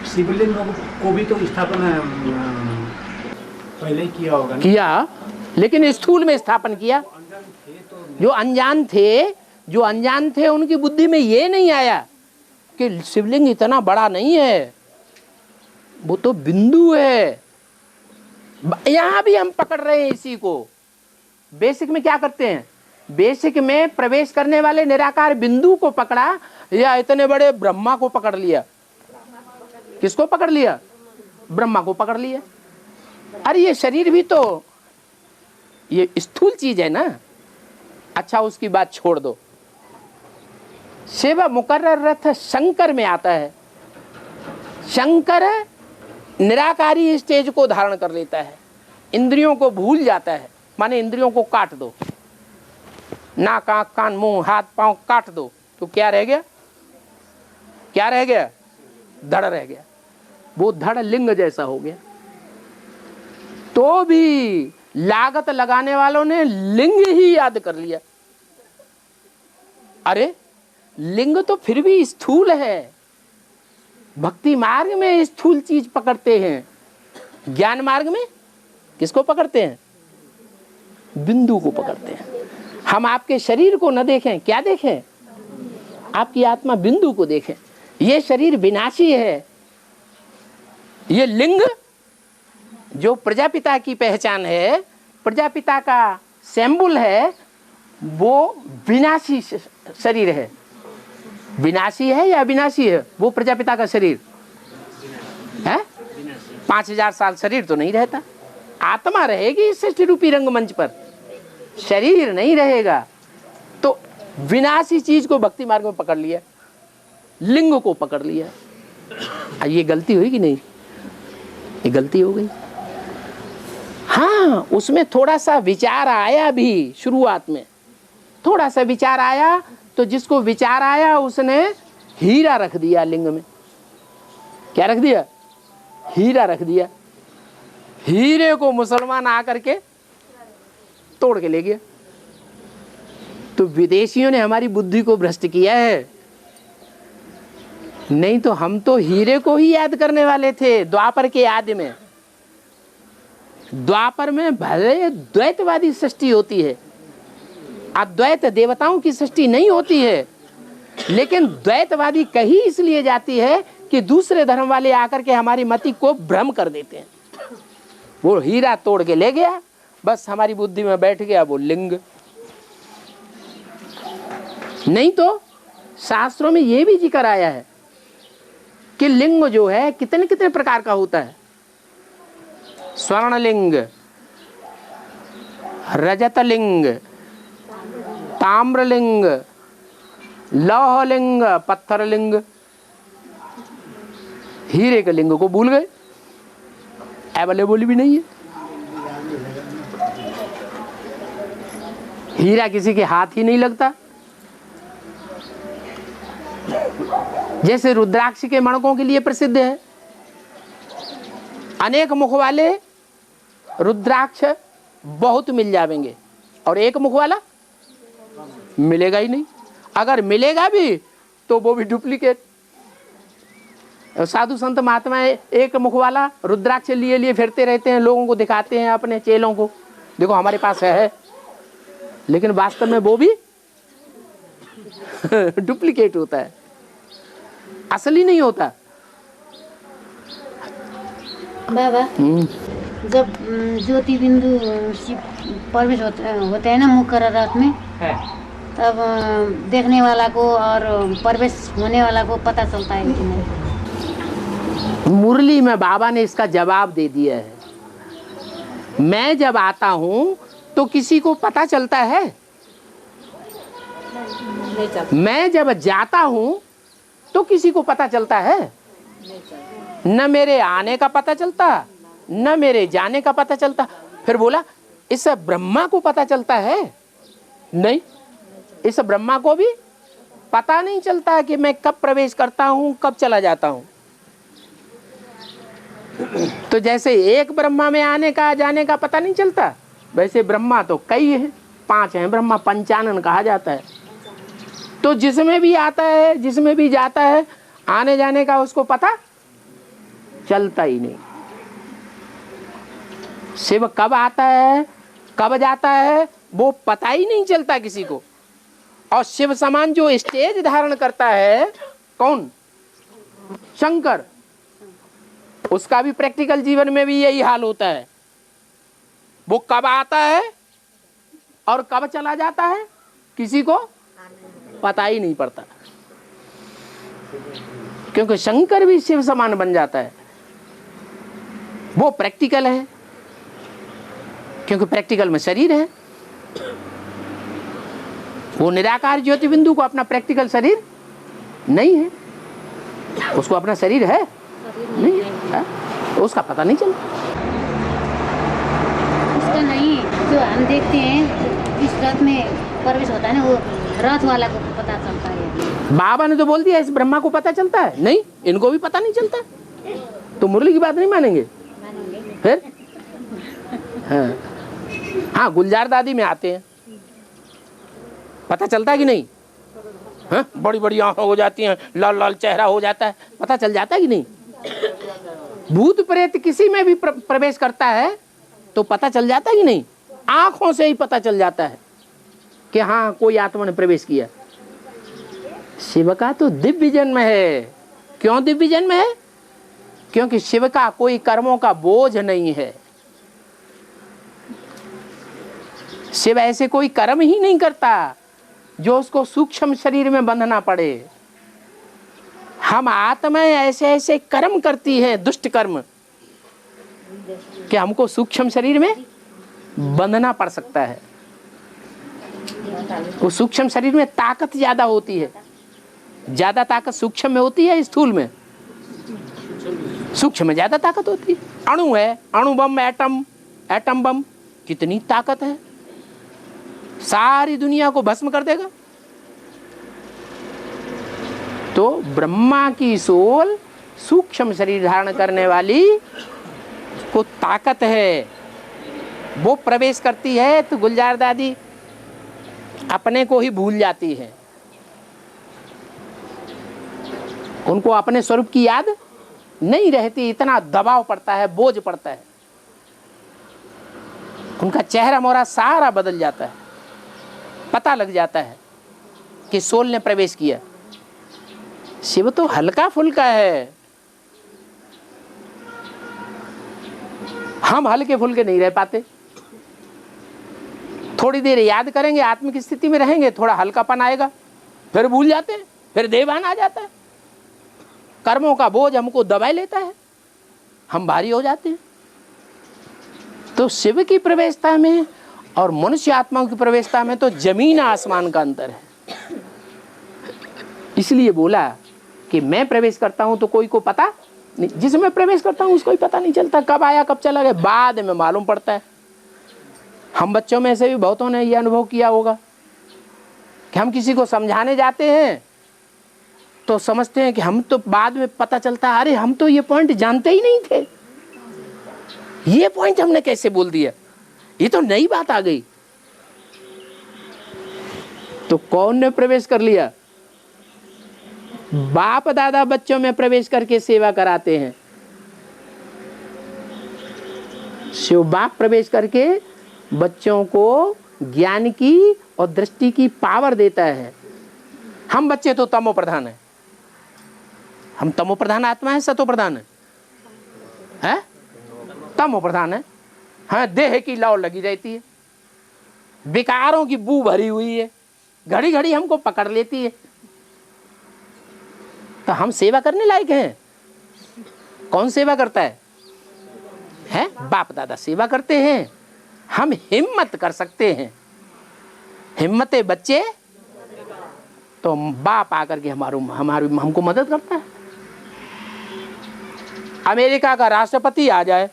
[SPEAKER 4] शिवलिंग को भी तो स्थापना पहले किया होगा ना?
[SPEAKER 2] किया, लेकिन स्थूल में स्थापन किया। जो अनजान थे उनकी बुद्धि में ये नहीं आया कि शिवलिंग इतना बड़ा नहीं है, वो तो बिंदु है। यहाँ भी हम पकड़ रहे हैं इसी को। बेसिक में क्या करते हैं? बेसिक में प्रवेश करने वाले निराकार बिंदु को पकड़ा या इतने बड़े ब्रह्मा को पकड़ लिया? किसको पकड़ लिया? ब्रह्मा को पकड़ लिया। अरे ये शरीर भी तो ये स्थूल चीज है ना। अच्छा उसकी बात छोड़ दो। सेवा मुकर्रर रथ शंकर में आता है। शंकर निराकारी स्टेज को धारण कर लेता है, इंद्रियों को भूल जाता है। माने इंद्रियों को काट दो, नाक आंख कान मुंह हाथ पांव काट दो तो क्या रह गया? क्या रह गया? धड़ रह गया। वो धड़ लिंग जैसा हो गया। तो भी लागत लगाने वालों ने लिंग ही याद कर लिया। अरे लिंग तो फिर भी स्थूल है। भक्ति मार्ग में स्थूल चीज पकड़ते हैं, ज्ञान मार्ग में किसको पकड़ते हैं? बिंदु को पकड़ते हैं। हम आपके शरीर को न देखें, क्या देखें? आपकी आत्मा बिंदु को देखें। ये शरीर विनाशी है। ये लिंग जो प्रजापिता की पहचान है, प्रजापिता का सिंबल है, वो विनाशी शरीर है। विनाशी है या अविनाशी है? वो प्रजापिता का शरीर है। 5000 साल शरीर तो नहीं रहता। आत्मा रहेगी इस सृष्टि रूपी रंगमंच पर, शरीर नहीं रहेगा। तो विनाशी चीज को भक्ति मार्ग में पकड़ लिया, लिंग को पकड़ लिया। ये गलती हुई कि नहीं? ये गलती हो गई। हाँ उसमें थोड़ा सा विचार आया भी, शुरुआत में थोड़ा सा विचार आया, तो जिसको विचार आया उसने हीरा रख दिया लिंग में। क्या रख दिया? हीरा रख दिया। हीरे को मुसलमान आकर के तोड़ के ले गया। तो विदेशियों ने हमारी बुद्धि को भ्रष्ट किया है। नहीं तो हम तो हीरे को ही याद करने वाले थे। द्वापर के आदि में, द्वापर में भले द्वैतवादी सृष्टि होती है, अद्वैत देवताओं की सृष्टि नहीं होती है, लेकिन द्वैतवादी कही इसलिए जाती है कि दूसरे धर्म वाले आकर के हमारी मति को भ्रम कर देते हैं। वो हीरा तोड़ के ले गया, बस हमारी बुद्धि में बैठ गया वो लिंग। नहीं तो शास्त्रों में ये भी जिक्र आया है कि लिंग जो है कितने कितने प्रकार का होता है। स्वर्णलिंग, रजतलिंग, ताम्रलिंग, लौहलिंग, पत्थरलिंग। हीरे के लिंग को भूल गए, अवेलेबल भी नहीं है। हीरा किसी के हाथ ही नहीं लगता। जैसे रुद्राक्ष के मणकों के लिए प्रसिद्ध है, अनेक मुख वाले रुद्राक्ष बहुत मिल जाएंगे और एक मुख वाला मिलेगा ही नहीं। अगर मिलेगा भी तो वो भी डुप्लीकेट। साधु संत महात्माएं एक मुख वाला रुद्राक्ष लिए लिए फिरते रहते हैं, लोगों को दिखाते हैं, अपने चेलों को, देखो हमारे पास है। लेकिन वास्तव में वो भी डुप्लीकेट होता है, असली नहीं होता।
[SPEAKER 6] बाबा जब ज्योति बिंदु शिव प्रवेश होते हैं ना मुख रथ में, तब देखने वाला को और प्रवेश होने वाला को पता चलता है कि नहीं?
[SPEAKER 2] मुरली में बाबा ने इसका जवाब दे दिया है। मैं जब आता हूं तो किसी को पता चलता है? मैं जब जाता हूं तो किसी को पता चलता है? न मेरे आने का पता चलता, न मेरे जाने का पता चलता। फिर बोला इस ब्रह्मा को पता चलता है? नहीं, इस ब्रह्मा को भी पता नहीं चलता कि मैं कब प्रवेश करता हूं, कब चला जाता हूं। तो जैसे एक ब्रह्मा में आने का जाने का पता नहीं चलता, वैसे ब्रह्मा तो कई हैं, 5 हैं ब्रह्मा, पंचानन कहा जाता है। तो जिसमें भी आता है, जिसमें भी जाता है, आने जाने का उसको पता चलता ही नहीं। शिव कब आता है, कब जाता है, वो पता ही नहीं चलता किसी को। और शिव समान जो स्टेज धारण करता है, कौन? शंकर। उसका भी प्रैक्टिकल जीवन में भी यही हाल होता है। वो कब आता है और कब चला जाता है, किसी को पता ही नहीं पड़ता। क्योंकि शंकर भी शिव समान बन जाता है। वो प्रैक्टिकल है, क्योंकि प्रैक्टिकल में शरीर है। वो निराकार ज्योति बिंदु को अपना प्रैक्टिकल शरीर नहीं है, उसको अपना शरीर है नहीं है, तो उसका पता नहीं चलता।
[SPEAKER 6] इसका नहीं, जो हम देखते हैं इस रथ में प्रवेश होता है ना, वो रथ वाला को पता चलता है।
[SPEAKER 2] बाबा ने तो बोल दिया इस ब्रह्मा को पता चलता है, नहीं इनको भी पता नहीं चलता। तो मुरली की बात नहीं मानेंगे फिर? हाँ, गुलजार दादी में आते हैं, पता चलता है कि नहीं? हाँ, बड़ी बड़ी आंखें हो जाती हैं, लाल लाल चेहरा हो जाता है, पता चल जाता है कि नहीं? भूत प्रेत किसी में भी प्रवेश करता है तो पता चल जाता है कि नहीं? आंखों से ही पता चल जाता है कि हाँ कोई आत्मा ने प्रवेश किया। शिव का तो दिव्य जन्म है। क्यों दिव्य जन्म है? क्योंकि शिव का कोई कर्मों का बोझ नहीं है। शिव ऐसे कोई कर्म ही नहीं करता जो उसको सूक्ष्म शरीर में बंधना पड़े। हम आत्माएं ऐसे ऐसे कर्म करती हैं, दुष्ट कर्म, कि हमको सूक्ष्म शरीर में बंधना पड़ सकता है। वो सूक्ष्म शरीर में ताकत ज्यादा होती है। ज्यादा ताकत सूक्ष्म में होती है, स्थूल में? सूक्ष्म में ज्यादा ताकत होती है। अणु है, अणु बम, एटम बम, कितनी ताकत है, सारी दुनिया को भस्म कर देगा। तो ब्रह्मा की सोल सूक्ष्म शरीर धारण करने वाली को ताकत है, वो प्रवेश करती है तो गुलजार दादी अपने को ही भूल जाती है। उनको अपने स्वरूप की याद नहीं रहती, इतना दबाव पड़ता है, बोझ पड़ता है। उनका चेहरा मोहरा सारा बदल जाता है, पता लग जाता है कि सोल ने प्रवेश किया। शिव तो हल्का फुल्का है, हम हल्के फुल्के नहीं रह पाते। थोड़ी देर याद करेंगे, आत्मिक स्थिति में रहेंगे, थोड़ा हल्कापन आएगा, फिर भूल जाते हैं, फिर देवान आ जाता है। कर्मों का बोझ हमको दबाए लेता है, हम भारी हो जाते हैं। तो शिव की प्रवेशता में और मनुष्य आत्माओं की प्रवेशता में तो जमीन आसमान का अंतर है। इसलिए बोला कि मैं प्रवेश करता हूं तो कोई को पता नहीं, जिसमें प्रवेश करता हूं उसको ही पता नहीं चलता, कब आया कब चला गया, बाद में मालूम पड़ता है। हम बच्चों में से भी बहुतों ने ये अनुभव किया होगा कि हम किसी को समझाने जाते हैं तो समझते हैं कि हम तो बाद में पता चलता है अरे हम तो ये पॉइंट जानते ही नहीं थे, ये पॉइंट हमने कैसे बोल दिया, ये तो नई बात आ गई। तो कौन ने प्रवेश कर लिया? बाप दादा बच्चों में प्रवेश करके सेवा कराते हैं। शिव बाप प्रवेश करके बच्चों को ज्ञान की और दृष्टि की पावर देता है। हम बच्चे तो तमो प्रधान है, हम तमो प्रधान आत्मा है, सतो प्रधान है? तमो प्रधान है। हाँ, देह की लौ लगी रहती है, विकारों की बू भरी हुई है, घड़ी घड़ी हमको पकड़ लेती है। तो हम सेवा करने लायक हैं? कौन सेवा करता है? बाप दादा सेवा करते हैं। हम हिम्मत कर सकते हैं, हिम्मते बच्चे तो बाप आकर के हमको मदद करता है। अमेरिका का राष्ट्रपति आ जाए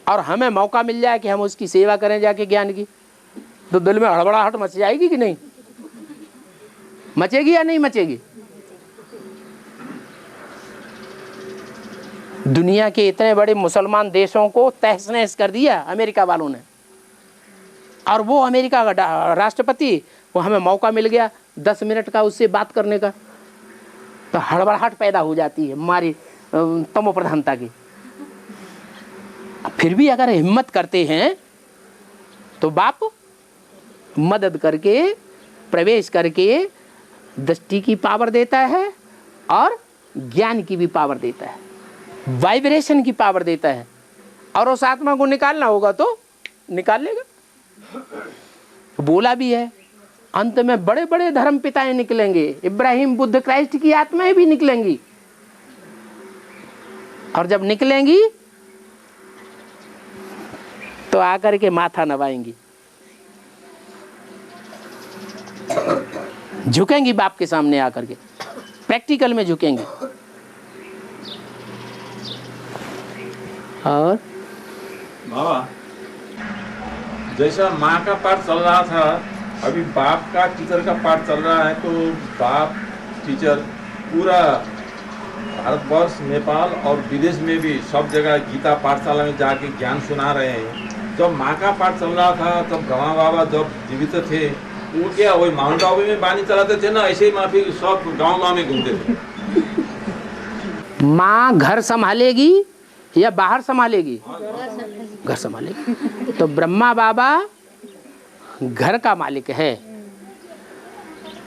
[SPEAKER 2] और हमें मौका मिल जाए कि हम उसकी सेवा करें जाके ज्ञान की, तो दिल में हड़बड़ाहट मच जाएगी कि नहीं? मचेगी या नहीं मचेगी? दुनिया के इतने बड़े मुसलमान देशों को तहस नहस कर दिया अमेरिका वालों ने, और वो अमेरिका का राष्ट्रपति, वो हमें मौका मिल गया 10 मिनट का उससे बात करने का, तो हड़बड़ाहट पैदा हो जाती है हमारी तमो प्रधानता की। फिर भी अगर हिम्मत करते हैं तो बाप मदद करके प्रवेश करके दृष्टि की पावर देता है और ज्ञान की भी पावर देता है, वाइब्रेशन की पावर देता है। और उस आत्मा को निकालना होगा तो निकाल लेगा। बोला भी है अंत में बड़े बड़े धर्म पिताएं निकलेंगे, इब्राहिम, बुद्ध, क्राइस्ट की आत्माएं भी निकलेंगी, और जब निकलेंगी तो आकर के माथा नवाएंगी, झुकेंगी बाप के सामने आकर के, प्रैक्टिकल में झुकेंगी। और
[SPEAKER 5] बाबा जैसा माँ का पाठ चल रहा था, अभी बाप का टीचर का पाठ चल रहा है, तो बाप टीचर पूरा भारतवर्ष, नेपाल और विदेश में भी सब जगह गीता पाठशाला में जाके ज्ञान सुना रहे हैं। जब माँ का पाठ चल रहा था तब ब्रह्मा बाबा जब जीवित थे, वो क्या वही माउंट आबू में बानी चलाते थे ना, ऐसे ही माफी सब गाँव में घूमते थे।
[SPEAKER 2] माँ घर संभालेगी या बाहर संभालेगी? घर संभालेगी। तो ब्रह्मा बाबा घर का मालिक है।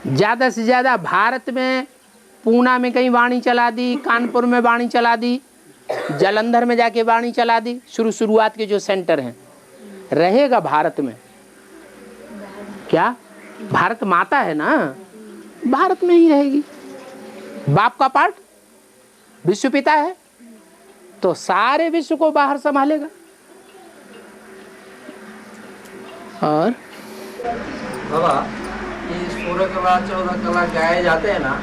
[SPEAKER 2] ज़्यादा से ज़्यादा भारत में पूना में कहीं वाणी चला दी, कानपुर में वाणी चला दी, जालंधर में जाके वाणी चला दी, शुरुआत के जो सेंटर हैं। रहेगा भारत में क्या? भारत माता है ना, भारत में ही रहेगी। बाप का पाठ विश्व पिता है तो सारे विश्व को बाहर संभालेगा। और
[SPEAKER 3] बाबा ये 16 कला 14 कला गाए जाते हैं ना,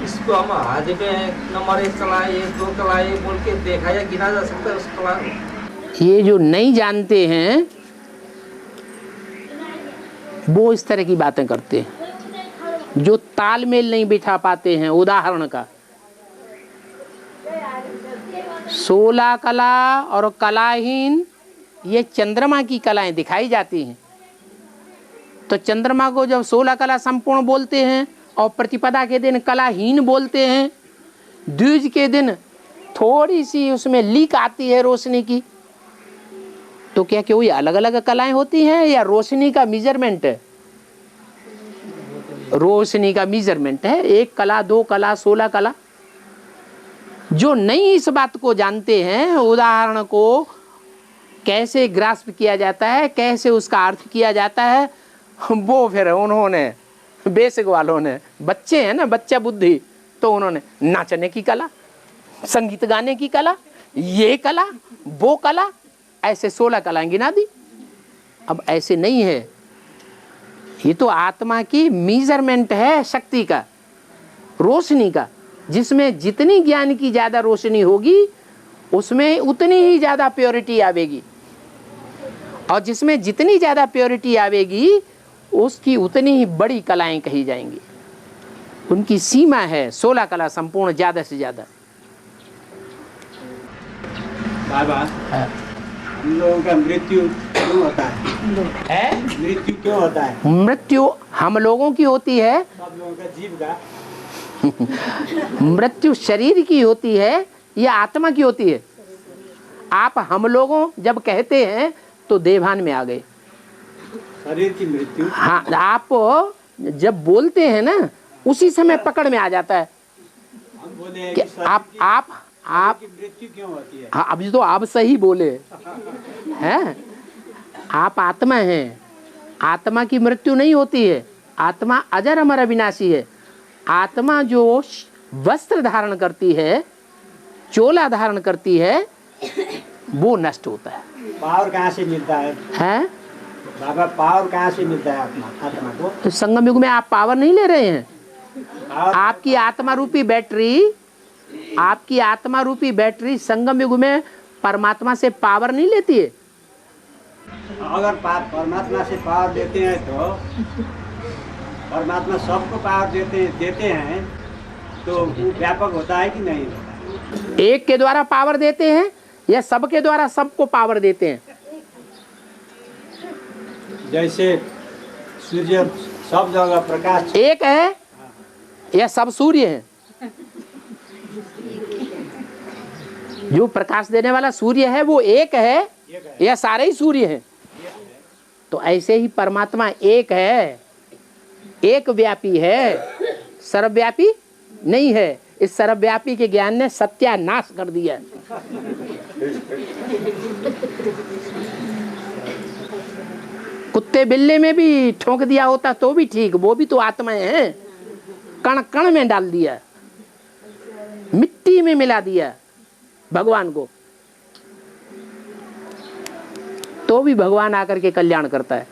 [SPEAKER 3] इसको हम आज में नंबर 1 कला, ये 2 कला ये बोल के देखा या गिना जा सकता है उस कला?
[SPEAKER 2] ये जो नहीं जानते हैं वो इस तरह की बातें करते हैं, जो तालमेल नहीं बिठा पाते हैं। उदाहरण का 16 कला और कलाहीन, ये चंद्रमा की कलाएं दिखाई जाती हैं। तो चंद्रमा को जब 16 कला संपूर्ण बोलते हैं और प्रतिपदा के दिन कलाहीन बोलते हैं, द्विज के दिन थोड़ी सी उसमें लीक आती है रोशनी की, तो क्या कोई अलग अलग कलाएं होती हैं या रोशनी का मेजरमेंट है? रोशनी का मेजरमेंट है, 1 कला 2 कला 16 कला। जो नहीं इस बात को जानते हैं, उदाहरण को कैसे ग्रास्प किया जाता है, कैसे उसका अर्थ किया जाता है, वो फिर उन्होंने बेसिक वालों ने, बच्चे हैं ना, बच्चा बुद्धि, तो उन्होंने नाचने की कला, संगीत गाने की कला, ये कला वो कला, ऐसे 16 कलाएं गिना दी। अब ऐसे नहीं है, ये तो आत्मा की मेजरमेंट है, शक्ति का, रोशनी का, जिसमें जितनी ज्ञान की ज़्यादा रोशनी होगी उसमें उतनी ही ज़्यादा प्योरिटी आवेगी। और जिसमें जितनी ज़्यादा प्योरिटी आवेगी उसकी उतनी ही बड़ी कलाएं कही जाएंगी। उनकी सीमा है 16 कला संपूर्ण, ज़्यादा से ज़्यादा।
[SPEAKER 4] बाबा, हम लोगों का मृत्यु क्यों होता है? मृत्यु क्यों होता है?
[SPEAKER 2] मृत्यु हम लोगों की होती है,
[SPEAKER 4] सब लोगों का, जीव का।
[SPEAKER 2] मृत्यु शरीर की होती है या आत्मा की होती है? आप हम लोगों जब कहते हैं तो देवान में आ गए।
[SPEAKER 4] शरीर की मृत्यु।
[SPEAKER 2] हाँ, आप जब बोलते हैं ना उसी समय पकड़ में आ जाता है
[SPEAKER 4] हम बोले हैं
[SPEAKER 2] कि
[SPEAKER 4] कि शरीर
[SPEAKER 2] आप
[SPEAKER 4] की मृत्यु क्यों होती है?
[SPEAKER 2] हाँ, अभी तो आप सही बोले हैं। आप आत्मा हैं, आत्मा की मृत्यु नहीं होती है। आत्मा अजर अमर अविनाशी है। आत्मा जो वस्त्र धारण करती है, चोला धारण करती है, वो नष्ट होता है।
[SPEAKER 4] पावर कहाँ से मिलता है?
[SPEAKER 2] हैं?
[SPEAKER 4] बाबा, पावर कहाँ से मिलता है आत्मा को?
[SPEAKER 2] तो संगम युग में आप पावर नहीं ले रहे हैं।
[SPEAKER 4] पावर
[SPEAKER 2] आपकी आत्मा रूपी बैटरी संगम युग में परमात्मा से पावर नहीं लेती है।
[SPEAKER 4] अगर परमात्मा से पावर देते हैं तो परमात्मा सबको पावर देते हैं तो वो व्यापक होता है कि नहीं होता है?
[SPEAKER 2] एक के द्वारा पावर देते हैं या सबके द्वारा सबको पावर देते हैं?
[SPEAKER 4] जैसे सूर्य सब जगह प्रकाश
[SPEAKER 2] एक है या सब सूर्य है? जो प्रकाश देने वाला सूर्य है वो एक है या सारे ही सूर्य हैं? तो ऐसे ही परमात्मा एक है, एक व्यापी है, सर्वव्यापी नहीं है। इस सर्वव्यापी के ज्ञान ने सत्यानाश कर दिया। कुत्ते बिल्ले में भी ठोक दिया होता तो भी ठीक, वो भी तो आत्माएं हैं। कण कण में डाल दिया, मिट्टी में मिला दिया भगवान को, तो भी भगवान आकर के कल्याण करता है।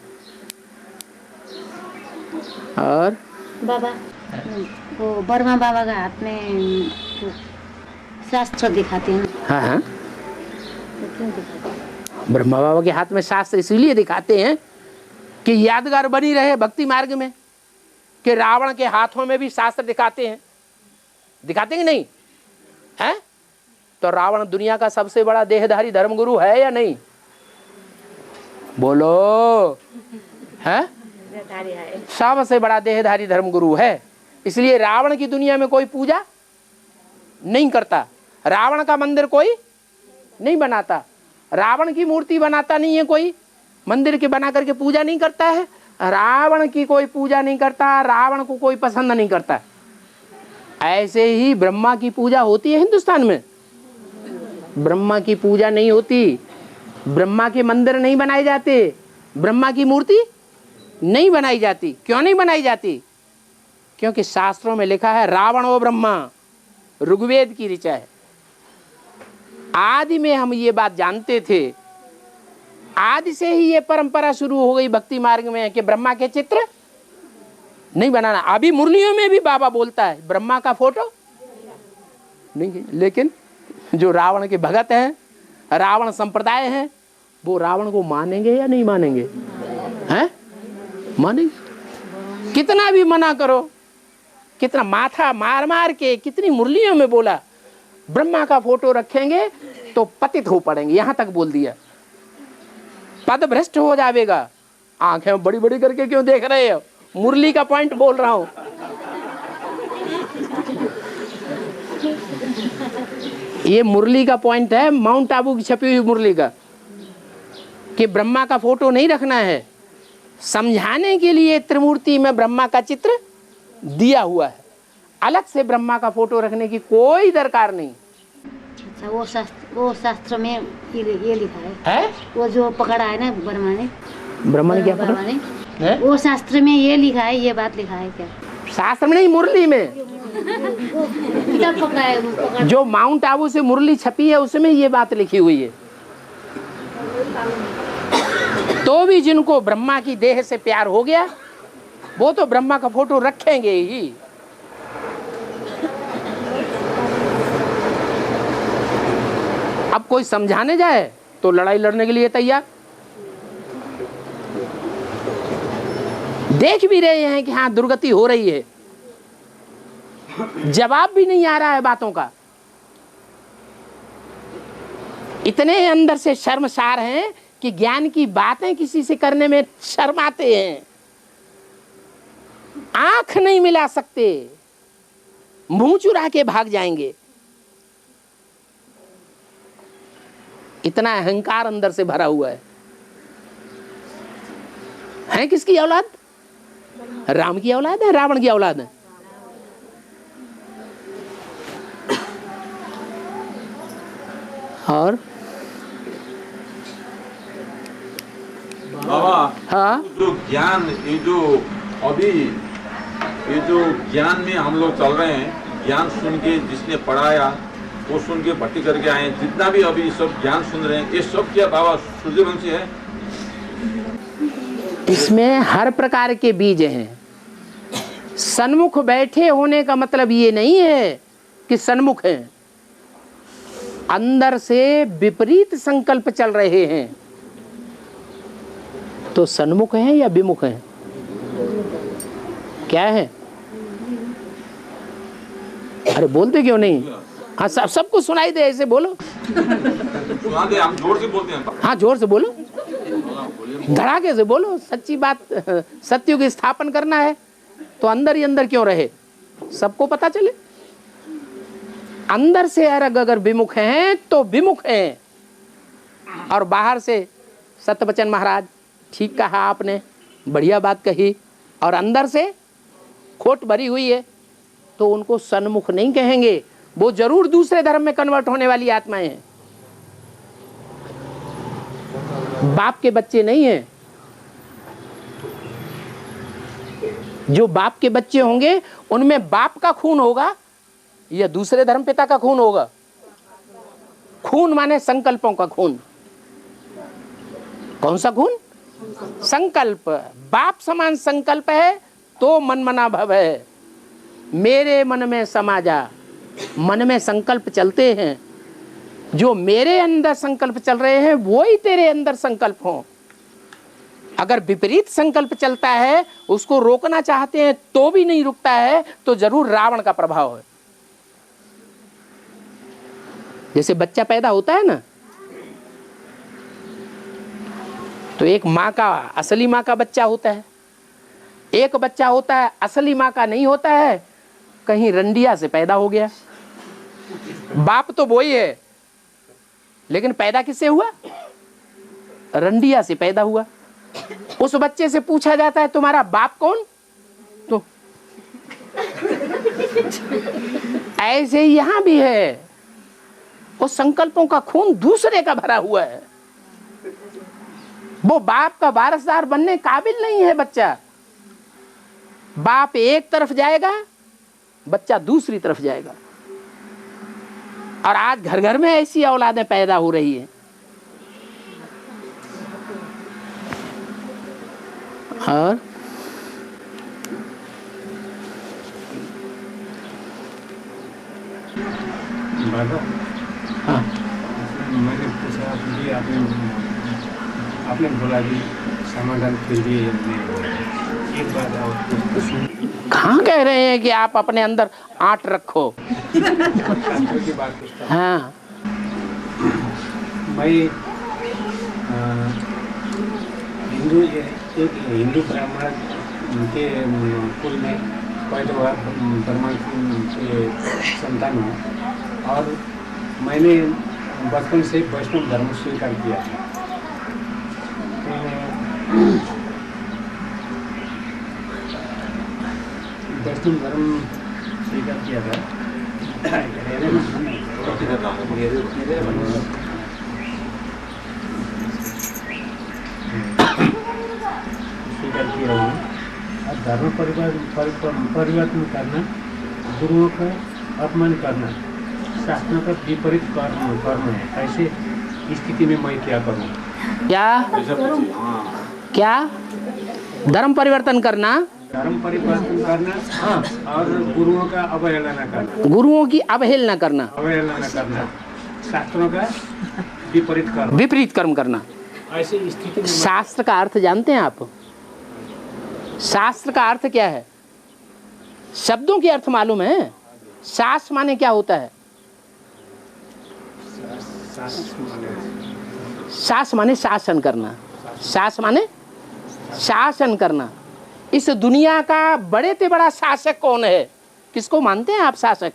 [SPEAKER 2] और
[SPEAKER 6] बाबा, वो बर्मा बाबा का हाथ में वो शास्त्र दिखाते हैं।
[SPEAKER 2] हाँ हाँ,
[SPEAKER 6] वो क्यों दिखाते हैं?
[SPEAKER 2] ब्रह्मा बाबा के हाथ में शास्त्र इसीलिए दिखाते हैं कि यादगार बनी रहे भक्ति मार्ग में। कि रावण के हाथों में भी शास्त्र दिखाते हैं, दिखाते कि नहीं है? तो रावण दुनिया का सबसे बड़ा देहधारी धर्मगुरु है या नहीं? बोलो, है? सबसे बड़ा देहधारी धर्मगुरु है। इसलिए रावण की दुनिया में कोई पूजा नहीं करता, रावण का मंदिर कोई नहीं बनाता, रावण की मूर्ति बनाता नहीं है कोई, मंदिर के बना करके पूजा नहीं करता है। रावण की कोई पूजा नहीं करता, रावण को कोई पसंद नहीं करता। ऐसे ही ब्रह्मा की पूजा होती है हिंदुस्तान में? ब्रह्मा की पूजा नहीं होती, ब्रह्मा के मंदिर नहीं बनाए जाते, ब्रह्मा की मूर्ति नहीं बनाई जाती। क्यों नहीं बनाई जाती? क्योंकि शास्त्रों में लिखा है रावण वो ब्रह्मा, ऋग्वेद की ऋचा है। आदि में हम ये बात जानते थे, आदि से ही ये परंपरा शुरू हो गई भक्ति मार्ग में कि ब्रह्मा के चित्र नहीं बनाना। अभी मुरलियों में भी बाबा बोलता है ब्रह्मा का फोटो नहीं, लेकिन जो रावण के भगत हैं, रावण संप्रदाय हैं, वो रावण को मानेंगे या नहीं मानेंगे? हैं? मानेंगे। कितना भी मना करो, कितना माथा मार मार के कितनी मुरलियों में बोला ब्रह्मा का फोटो रखेंगे तो पतित हो पड़ेंगे, यहां तक बोल दिया। पद भ्रष्ट हो जाएगा। आंखें बड़ी बड़ी करके क्यों देख रहे हो? मुरली का पॉइंट बोल रहा हूं। ये मुरली का पॉइंट है, माउंट आबू की छपी हुई मुरली का, कि ब्रह्मा का फोटो नहीं रखना है। समझाने के लिए त्रिमूर्ति में ब्रह्मा का चित्र दिया हुआ है, अलग से ब्रह्मा का फोटो रखने की कोई दरकार नहीं।
[SPEAKER 6] अच्छा, वो शास्त्र में ये लिखा है? वो जो पकड़ा है ना
[SPEAKER 2] ब्रह्मा ने क्या पकड़ा
[SPEAKER 6] ने? वो शास्त्र में ये लिखा है, ये बात लिखा है क्या?
[SPEAKER 2] शास्त्र में नहीं, मुरली में।
[SPEAKER 6] किताब पकड़ा है, वो पकड़ा।
[SPEAKER 2] जो माउंट आबू से मुरली छपी है उसमें ये बात लिखी हुई है। तो भी जिनको ब्रह्मा की देह से प्यार हो गया वो तो ब्रह्मा का फोटो रखेंगे ही। अब कोई समझाने जाए तो लड़ाई लड़ने के लिए तैयार। देख भी रहे हैं कि हाँ दुर्गति हो रही है, जवाब भी नहीं आ रहा है बातों का। इतने अंदर से शर्मसार हैं कि ज्ञान की बातें किसी से करने में शर्माते हैं, आंख नहीं मिला सकते, मुंह चुरा के भाग जाएंगे। इतना अहंकार अंदर से भरा हुआ है किसकी औलाद? राम की औलाद है, रावण की औलाद है। और
[SPEAKER 5] बाबा,
[SPEAKER 2] हाँ,
[SPEAKER 5] जो ज्ञान, ये जो अभी ये जो ज्ञान में हम लोग चल रहे हैं, ज्ञान सुन के जिसने पढ़ाया वो सुन के भट्टी करके आए, जितना भी अभी सब ज्ञान सुन रहे हैं, ये सब क्या बाबा सूर्यवंशी है?
[SPEAKER 2] इसमें हर प्रकार के बीज हैं। सन्मुख बैठे होने का मतलब ये नहीं है कि सन्मुख हैं, अंदर से विपरीत संकल्प चल रहे हैं तो सन्मुख हैं या विमुख हैं? क्या है? अरे बोलते क्यों नहीं? हाँ, सबको सुनाई दे, ऐसे बोलो।
[SPEAKER 5] सुना दे, हम जोर से बोलते हैं।
[SPEAKER 2] हाँ, जोर से बोलो, धड़ाके से बोलो। सच्ची बात, सत्य की स्थापन करना है तो अंदर ही अंदर क्यों रहे, सबको पता चले। अंदर से अगर विमुख हैं तो विमुख हैं, और बाहर से सत्यवचन महाराज ठीक कहा आपने, बढ़िया बात कही, और अंदर से खोट भरी हुई है तो उनको सन्मुख नहीं कहेंगे, वो जरूर दूसरे धर्म में कन्वर्ट होने वाली आत्माएं हैं, बाप के बच्चे नहीं हैं। जो बाप के बच्चे होंगे उनमें बाप का खून होगा या दूसरे धर्म पिता का खून होगा? खून माने संकल्पों का खून। कौन सा खून? संकल्प। बाप समान संकल्प है तो मन मना भव है। मेरे मन में समा जा, मन में संकल्प चलते हैं, जो मेरे अंदर संकल्प चल रहे हैं वो ही तेरे अंदर संकल्प हों। अगर विपरीत संकल्प चलता है, उसको रोकना चाहते हैं तो भी नहीं रुकता है, तो जरूर रावण का प्रभाव है। जैसे बच्चा पैदा होता है ना, तो एक माँ का, असली माँ का बच्चा होता है, एक बच्चा होता है असली माँ का नहीं होता है, कहीं रंडिया से पैदा हो गया। बाप तो वही है, लेकिन पैदा किससे हुआ? रंडिया से पैदा हुआ। उस बच्चे से पूछा जाता है तुम्हारा बाप कौन? तो ऐसे ही यहां भी है, वो संकल्पों का खून दूसरे का भरा हुआ है। वो बाप का वारसदार बनने काबिल नहीं है बच्चा। बाप एक तरफ जाएगा, बच्चा दूसरी तरफ जाएगा। और आज घर घर में ऐसी औलादें पैदा हो रही है। और
[SPEAKER 4] बाबा,
[SPEAKER 2] हाँ,
[SPEAKER 4] मैंने पूछा कि आपने बोला कि समाधान फिर भी एक बात और
[SPEAKER 2] कहाँ कह रहे हैं कि आप अपने अंदर आंट रखो।
[SPEAKER 4] शास्त्र की बात पूछता हूँ।
[SPEAKER 2] हाँ,
[SPEAKER 4] मैं हिंदू, एक हिंदू ब्राह्मण के कुल में पैदावार ब्राह्मण के संतान हूँ, और मैंने बचपन से वैष्णव धर्म स्वीकार किया था। वैष्णव धर्म स्वीकार किया था। स्वीकार किया हूँ। और धर्म परिवर्तन करना, गुरुओं का अपमान करना, शास्त्रों का विपरीत कर्म है। ऐसे स्थिति में मैं क्या करूँ?
[SPEAKER 2] क्या धर्म परिवर्तन करना?
[SPEAKER 4] धर्म परिवर्तन करना और गुरुओं का अवहेलना करना।
[SPEAKER 2] गुरुओं की अवहेलना करना,
[SPEAKER 4] अवहेलना करना, शास्त्रों का
[SPEAKER 2] विपरीत कर्म करना।
[SPEAKER 4] ऐसी स्थिति में
[SPEAKER 2] शास्त्र का अर्थ जानते हैं आप? शास्त्र का अर्थ क्या है? शब्दों के अर्थ मालूम है? शास्त्र माने क्या होता है? शास्त्र माने शासन करना। शास्त्र माने शासन करना। इस दुनिया का बड़े से बड़ा शासक कौन है? किसको मानते हैं आप शासक?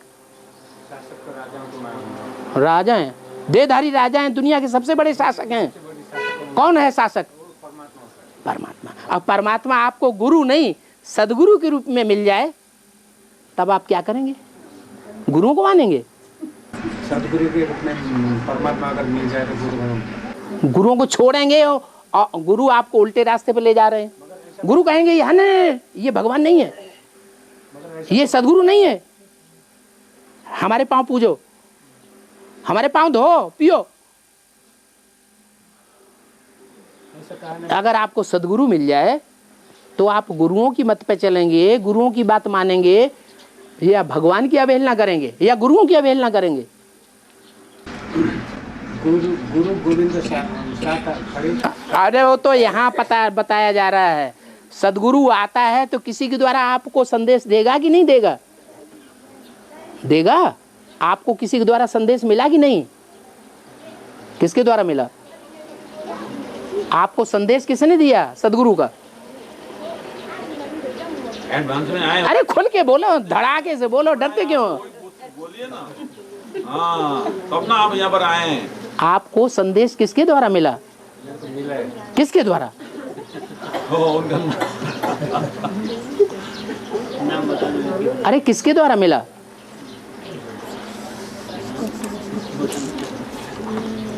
[SPEAKER 2] राजा हैं, देहधारी राजा हैं, दुनिया के सबसे बड़े शासक हैं। कौन है शासक? परमात्मा। अब परमात्मा आपको गुरु नहीं सदगुरु के रूप में मिल जाए तब आप क्या करेंगे? गुरुओं को मानेंगे?
[SPEAKER 4] सदगुरु के रूप में परमात्मा अगर मिल जाए तो
[SPEAKER 2] गुरुओं को छोड़ेंगे और गुरु आपको उल्टे रास्ते पर ले जा रहे हैं। गुरु कहेंगे ये भगवान नहीं है, ये सदगुरु नहीं है, हमारे पांव पूजो, हमारे पांव धो पियो। अगर आपको सदगुरु मिल जाए तो आप गुरुओं की मत पे चलेंगे, गुरुओं की बात मानेंगे, या भगवान की अवहेलना करेंगे या गुरुओं की अवहेलना करेंगे?
[SPEAKER 4] गुरु गोविंद खड़े।
[SPEAKER 2] अरे वो तो यहाँ बताया जा रहा है। सदगुरु आता है तो किसी के द्वारा आपको संदेश देगा कि नहीं देगा? देगा। आपको किसी के द्वारा संदेश मिला कि नहीं? किसके द्वारा मिला? आपको संदेश किसने दिया? सदगुरु का।
[SPEAKER 5] एडवांस में आए।
[SPEAKER 2] अरे खुल के बोलो, धड़ाके से बोलो, डरते क्यों?
[SPEAKER 5] बोलिए ना। हाँ, तब ना आप यहाँ पर आए हैं।
[SPEAKER 2] आपको संदेश किसके द्वारा मिला? किसके द्वारा? अरे किसके द्वारा मिला?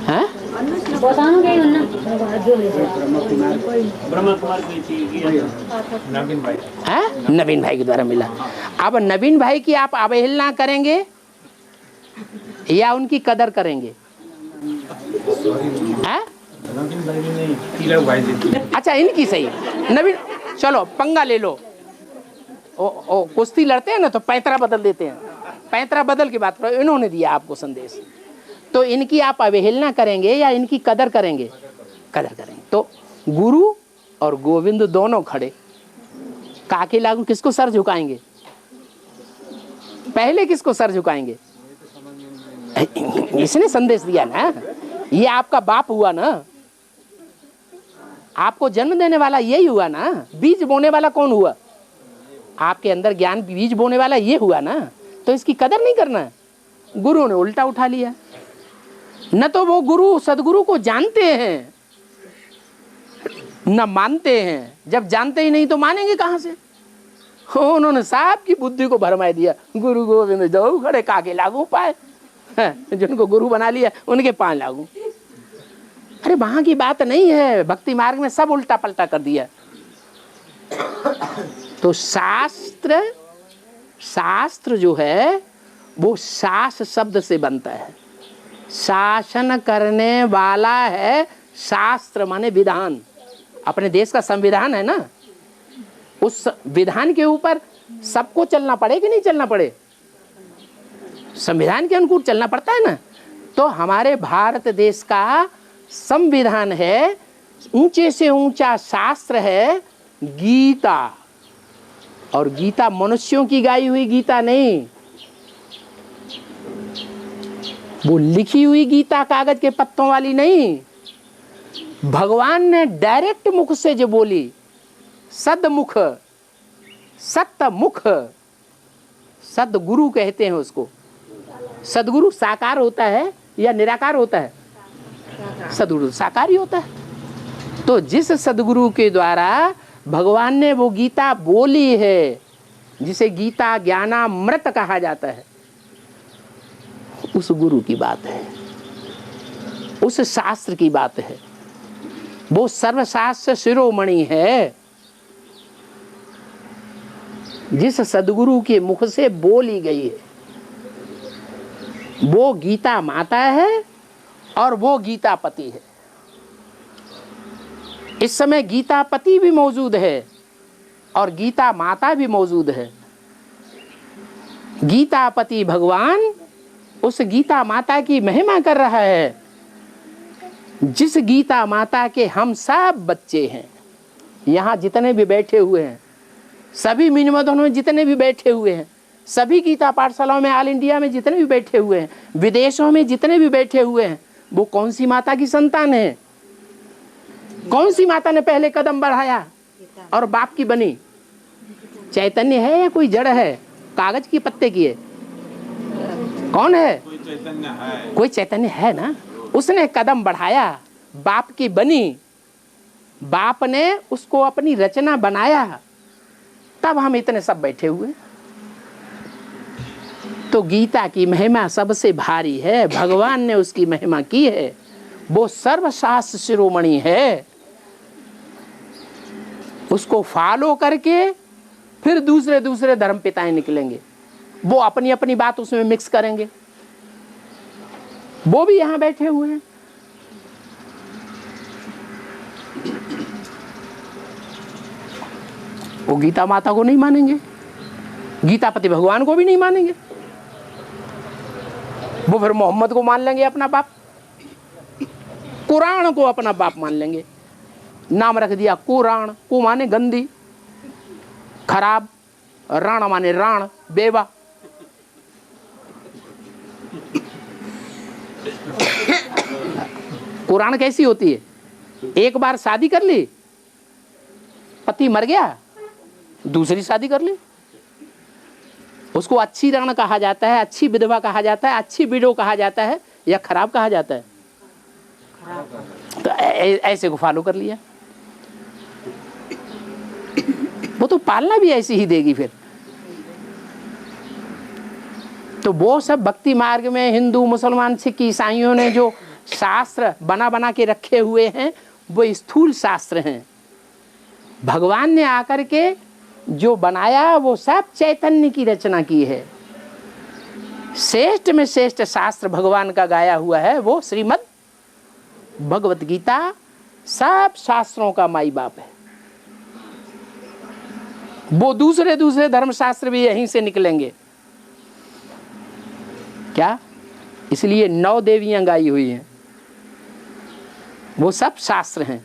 [SPEAKER 2] हैं?
[SPEAKER 6] बताउनु केही हुन्न।
[SPEAKER 2] हैं? नवीन भाई के द्वारा मिला। अब नवीन भाई की आप अवहेलना करेंगे या उनकी कदर करेंगे? हैं? अच्छा इनकी सही। नवीन चलो पंगा ले लो। ओ कुश्ती लड़ते हैं ना तो पैंतरा बदल देते हैं, पैंतरा बदल की बात करो। इन्होंने दिया आपको संदेश, तो इनकी आप अवहेलना करेंगे या इनकी कदर करेंगे? कदर करेंगे। तो गुरु और गोविंद दोनों खड़े, काके लागू किसको सर झुकाएंगे? पहले किसको सर झुकाएंगे? इसने संदेश दिया ना, ये आपका बाप हुआ ना, आपको जन्म देने वाला यही हुआ ना। बीज बोने वाला कौन हुआ? आपके अंदर ज्ञान बीज बोने वाला ये हुआ ना, तो इसकी कदर नहीं करना। गुरु ने उल्टा उठा लिया। न तो वो गुरु सदगुरु को जानते हैं न मानते हैं। जब जानते ही नहीं तो मानेंगे कहां से? उन्होंने साहब की बुद्धि को भरमाई दिया। गुरु गोविंद जाओ खड़े, काके लागू पाए, जिनको गुरु बना लिया उनके पांव लागू। अरे वहां की बात नहीं है, भक्ति मार्ग में सब उल्टा पलटा कर दिया। तो शास्त्र जो है वो शास शब्द से बनता है। शासन करने वाला है शास्त्र, माने विधान। अपने देश का संविधान है ना, उस विधान के ऊपर सबको चलना पड़े कि नहीं चलना पड़े? संविधान के अनुकूल चलना पड़ता है ना। तो हमारे भारत देश का संविधान है, ऊंचे से ऊंचा शास्त्र है गीता। और गीता मनुष्यों की गाई हुई गीता नहीं, वो लिखी हुई गीता कागज के पत्तों वाली नहीं। भगवान ने डायरेक्ट मुख से जो बोली, सदमुख, सतमुख, सदगुरु कहते हैं उसको। सदगुरु साकार होता है या निराकार होता है? सदगुरु साकार ही होता है। तो जिस सदगुरु के द्वारा भगवान ने वो गीता बोली है, जिसे गीता ज्ञानामृत कहा जाता है, उस गुरु की बात है, उस शास्त्र की बात है। वो सर्वशास्त्र शिरोमणि है, जिस सदगुरु के मुख से बोली गई है। वो गीता माता है और वो गीता पति है। इस समय गीता पति भी मौजूद है और गीता माता भी मौजूद है। गीता पति भगवान उस गीता माता की महिमा कर रहा है, जिस गीता माता के हम सब बच्चे हैं। यहाँ जितने भी बैठे हुए हैं सभी मिनिमम में जितने भी बैठे हुए हैं, सभी गीता पाठशालाओं में, ऑल इंडिया में जितने भी बैठे हुए हैं, विदेशों में जितने भी बैठे हुए हैं, वो कौन सी माता की संतान है? कौन सी माता ने पहले कदम बढ़ाया और बाप की बनी? चैतन्य है या कोई जड़ है, कागज की पत्ते की है? कौन है?
[SPEAKER 5] कोई चैतन्य है।
[SPEAKER 2] कोई चैतन्य है ना। उसने कदम बढ़ाया, बाप की बनी, बाप ने उसको अपनी रचना बनाया, तब हम इतने सब बैठे हुए। तो गीता की महिमा सबसे भारी है, भगवान ने उसकी महिमा की है, वो सर्वशास्त्र शिरोमणि है। उसको फॉलो करके फिर दूसरे दूसरे धर्म पिताएं निकलेंगे, वो अपनी अपनी बात उसमें मिक्स करेंगे। वो भी यहां बैठे हुए हैं। वो गीता माता को नहीं मानेंगे, गीतापति भगवान को भी नहीं मानेंगे, वो फिर मोहम्मद को मान लेंगे अपना बाप, कुरान को अपना बाप मान लेंगे। नाम रख दिया कुरान, को माने गंदी, खराब, राण माने राण, बेवा। कुरान कैसी होती है? एक बार शादी कर ली, पति मर गया, दूसरी शादी कर ली, उसको अच्छी राण कहा जाता है, अच्छी विधवा कहा जाता है, अच्छी विडो कहा जाता है, या खराब कहा जाता है? तो ऐसे को फॉलो कर लिया। वो तो पालना भी ऐसी ही देगी फिर। तो वो सब भक्ति मार्ग में हिंदू, मुसलमान, सिख, ईसाइयों ने जो शास्त्र बना बना के रखे हुए हैं, वो स्थूल शास्त्र हैं। भगवान ने आकर के जो बनाया वो सब चैतन्य की रचना की है। श्रेष्ठ में श्रेष्ठ शास्त्र भगवान का गाया हुआ है वो श्रीमद् भगवत गीता, सब शास्त्रों का माई बाप है। वो दूसरे दूसरे धर्मशास्त्र भी यहीं से निकलेंगे। क्या? इसलिए 9 देवियां गाई हुई हैं, वो सब शास्त्र हैं,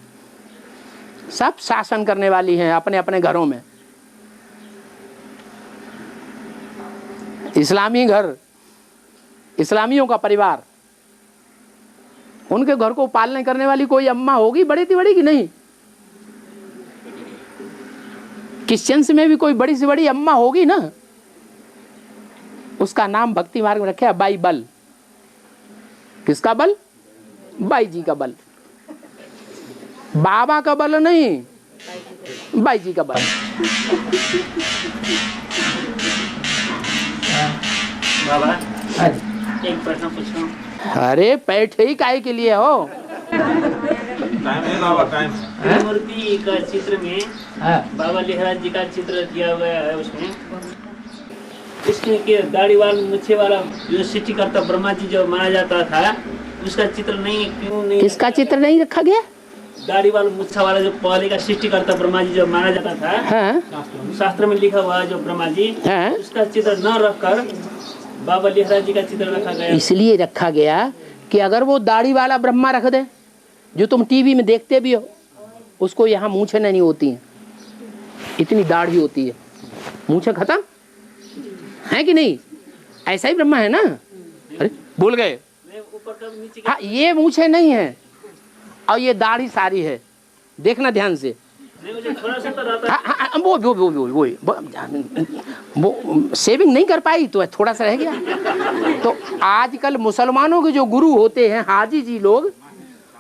[SPEAKER 2] सब शासन करने वाली हैं अपने अपने घरों में। इस्लामी घर, इस्लामियों का परिवार, उनके घर को पालने करने वाली कोई अम्मा होगी बड़ी सी बड़ी कि नहीं? क्रिश्चियंस में भी कोई बड़ी से बड़ी अम्मा होगी ना। उसका नाम भक्ति मार्ग में रखे बाइबल। किसका बल? बाई जी का बल, बाबा का बल नहीं, बाई जी का बल।
[SPEAKER 7] बाबा एक प्रश्न पूछूं?
[SPEAKER 2] अरे बैठे ही काहे के लिए हो?
[SPEAKER 5] टाइम है बाबा, टाइम।
[SPEAKER 7] मूर्ति का चित्र में बाबा लिहराज जी का चित्र दिया हुआ है, उसमें इसमें के दाढ़ी वाला, मुच्छे वाला जो सृष्टिकर्ता ब्रह्मा जी जो माना जाता था, उसका चित्र नहीं, क्यों नहीं?
[SPEAKER 2] किसका चित्र नहीं रखा गया?
[SPEAKER 7] दाढ़ी वाला, मुच्छा वाला जो पहले का सृष्टिकर्ता ब्रह्मा जी जो माना जाता था,
[SPEAKER 2] हाँ?
[SPEAKER 7] शास्त्र में लिखा हुआ है जो ब्रह्मा जी,
[SPEAKER 2] हाँ?
[SPEAKER 7] उसका चित्र न रखकर बाबा लिहराज जी का चित्र रखा गया।
[SPEAKER 2] इसलिए रखा गया कि अगर वो दाढ़ी वाला ब्रह्मा रख दे, जो तुम टीवी में देखते भी हो, उसको यहाँ मूछें नहीं होती हैं, इतनी दाढ़ी होती है, मूछें खत्म है कि नहीं? ऐसा ही ब्रह्मा है ना? अरे भूल गए? हाँ, ये मूछें नहीं है और ये दाढ़ी सारी है, देखना ध्यान से।
[SPEAKER 7] थोड़ा सा तो रहता है।
[SPEAKER 2] हाँ, वो सेविंग नहीं कर पाई तो थोड़ा सा रह गया। तो आजकल मुसलमानों के जो गुरु होते हैं, हाजी जी लोग,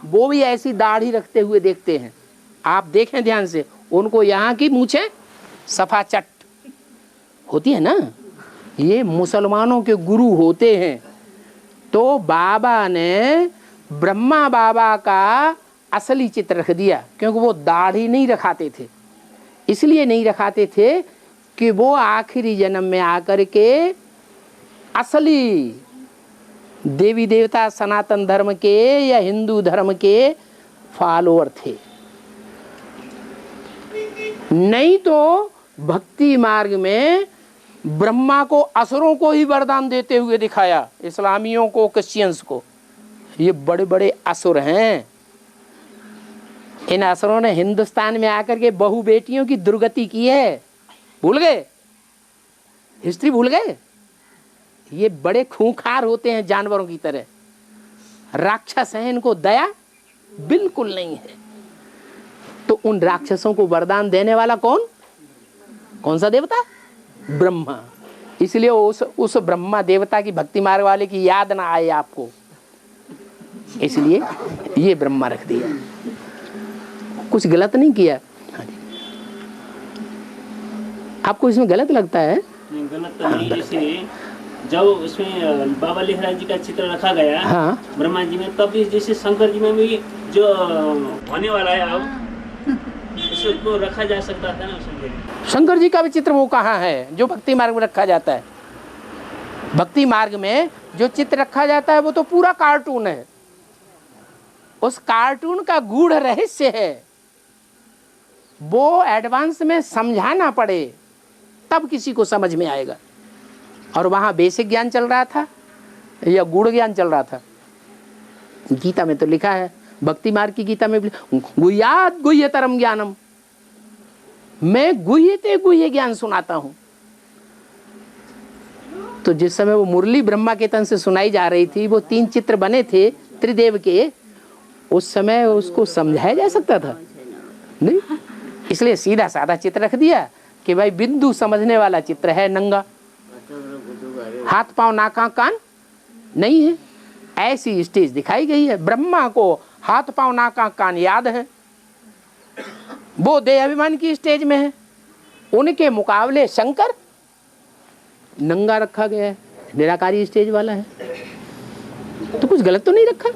[SPEAKER 2] वो भी ऐसी दाढ़ी रखते हुए देखते हैं। आप देखें ध्यान से, उनको यहाँ की मूछें सफा चट होती है ना, ये मुसलमानों के गुरु होते हैं। तो बाबा ने ब्रह्मा बाबा का असली चित्र रख दिया, क्योंकि वो दाढ़ी नहीं रखाते थे। इसलिए नहीं रखाते थे कि वो आखिरी जन्म में आकर के असली देवी देवता सनातन धर्म के या हिंदू धर्म के फॉलोअर थे। नहीं तो भक्ति मार्ग में ब्रह्मा को असुरों को ही वरदान देते हुए दिखाया, इस्लामियों को, क्रिश्चियंस को। ये बड़े बड़े असुर हैं। इन असुरों ने हिंदुस्तान में आकर के बहु बेटियों की दुर्गति की है। भूल गए? हिस्ट्री भूल गए? ये बड़े खूंखार होते हैं जानवरों की तरह, राक्षस हैं, इनको दया बिल्कुल नहीं है। तो उन राक्षसों को वरदान देने वाला कौन? कौन सा देवता? ब्रह्मा। इसलिए उस ब्रह्मा देवता की भक्ति मार्ग वाले की याद ना आए आपको, इसलिए ये ब्रह्मा रख दिया। कुछ गलत नहीं किया। आपको इसमें गलत लगता है?
[SPEAKER 7] नहीं, गलत तो नहीं। जैसे जब उसमें बाबा लेखराज जी का चित्र रखा गया,
[SPEAKER 2] हाँ,
[SPEAKER 7] ब्रह्मा जी में, तब भी जैसे शंकर जी में भी जो होने वाला है अब उसको रखा जा सकता था ना उसमें।
[SPEAKER 2] शंकर जी का भी चित्र वो कहाँ है जो भक्ति मार्ग में रखा जाता है? भक्ति मार्ग में जो चित्र रखा जाता है वो तो पूरा कार्टून है। उस कार्टून का गूढ़ रहस्य है, वो एडवांस में समझाना पड़े तब किसी को समझ में आएगा। और वहां बेसिक ज्ञान चल रहा था या गूढ़ ज्ञान चल रहा था? गीता में तो लिखा है, भक्ति मार्ग की गीता में गुह्यात् गुह्यतरम ज्ञानम, मैं गुह्य ते गुह्य ज्ञान सुनाता हूं। तो जिस समय वो मुरली ब्रह्मा के तन से सुनाई जा रही थी, वो 3 चित्र बने थे त्रिदेव के, उस समय उसको समझाया जा सकता था नहीं, इसलिए सीधा साधा चित्र रख दिया कि भाई बिंदु समझने वाला चित्र है, नंगा, हाथ पांव नाक आंख कान नहीं है, ऐसी स्टेज दिखाई गई है। ब्रह्मा को हाथ पांव नाक आंख कान याद है, वो देह अभिमान की स्टेज में है, उनके मुकाबले शंकर नंगा रखा गया है, निराकारी स्टेज वाला है। तो कुछ गलत तो नहीं रखा?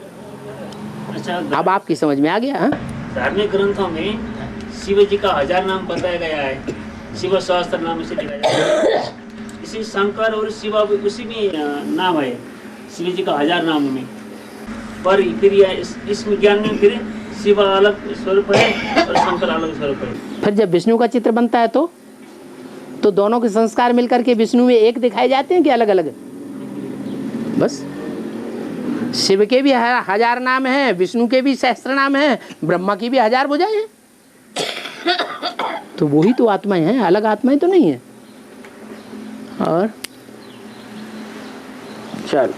[SPEAKER 7] अच्छा,
[SPEAKER 2] अब आपकी समझ में आ गया? हाँ,
[SPEAKER 7] धार्मिक ग्रंथों में शिव जी का 1000 नाम बताया गया है, शिव सहस्त्र नाम से लिखा जाता है। इसी शंकर और शिव उसी में नाम है, शिव जी का 1000 नाम में। पर फिर इस विज्ञान में फिर शिव अलग स्वरूप है और शंकर अलग स्वरूप है।
[SPEAKER 2] फिर जब विष्णु का चित्र बनता है तो दोनों के संस्कार मिलकर के विष्णु में एक दिखाए जाते हैं कि अलग अलग? बस शिव के भी 1000 नाम हैं, विष्णु के भी सहस्त्र नाम हैं, ब्रह्मा की भी 1000 भुजाएं हैं। तो वही तो आत्माएं हैं, अलग आत्माएं तो नहीं है। और चलो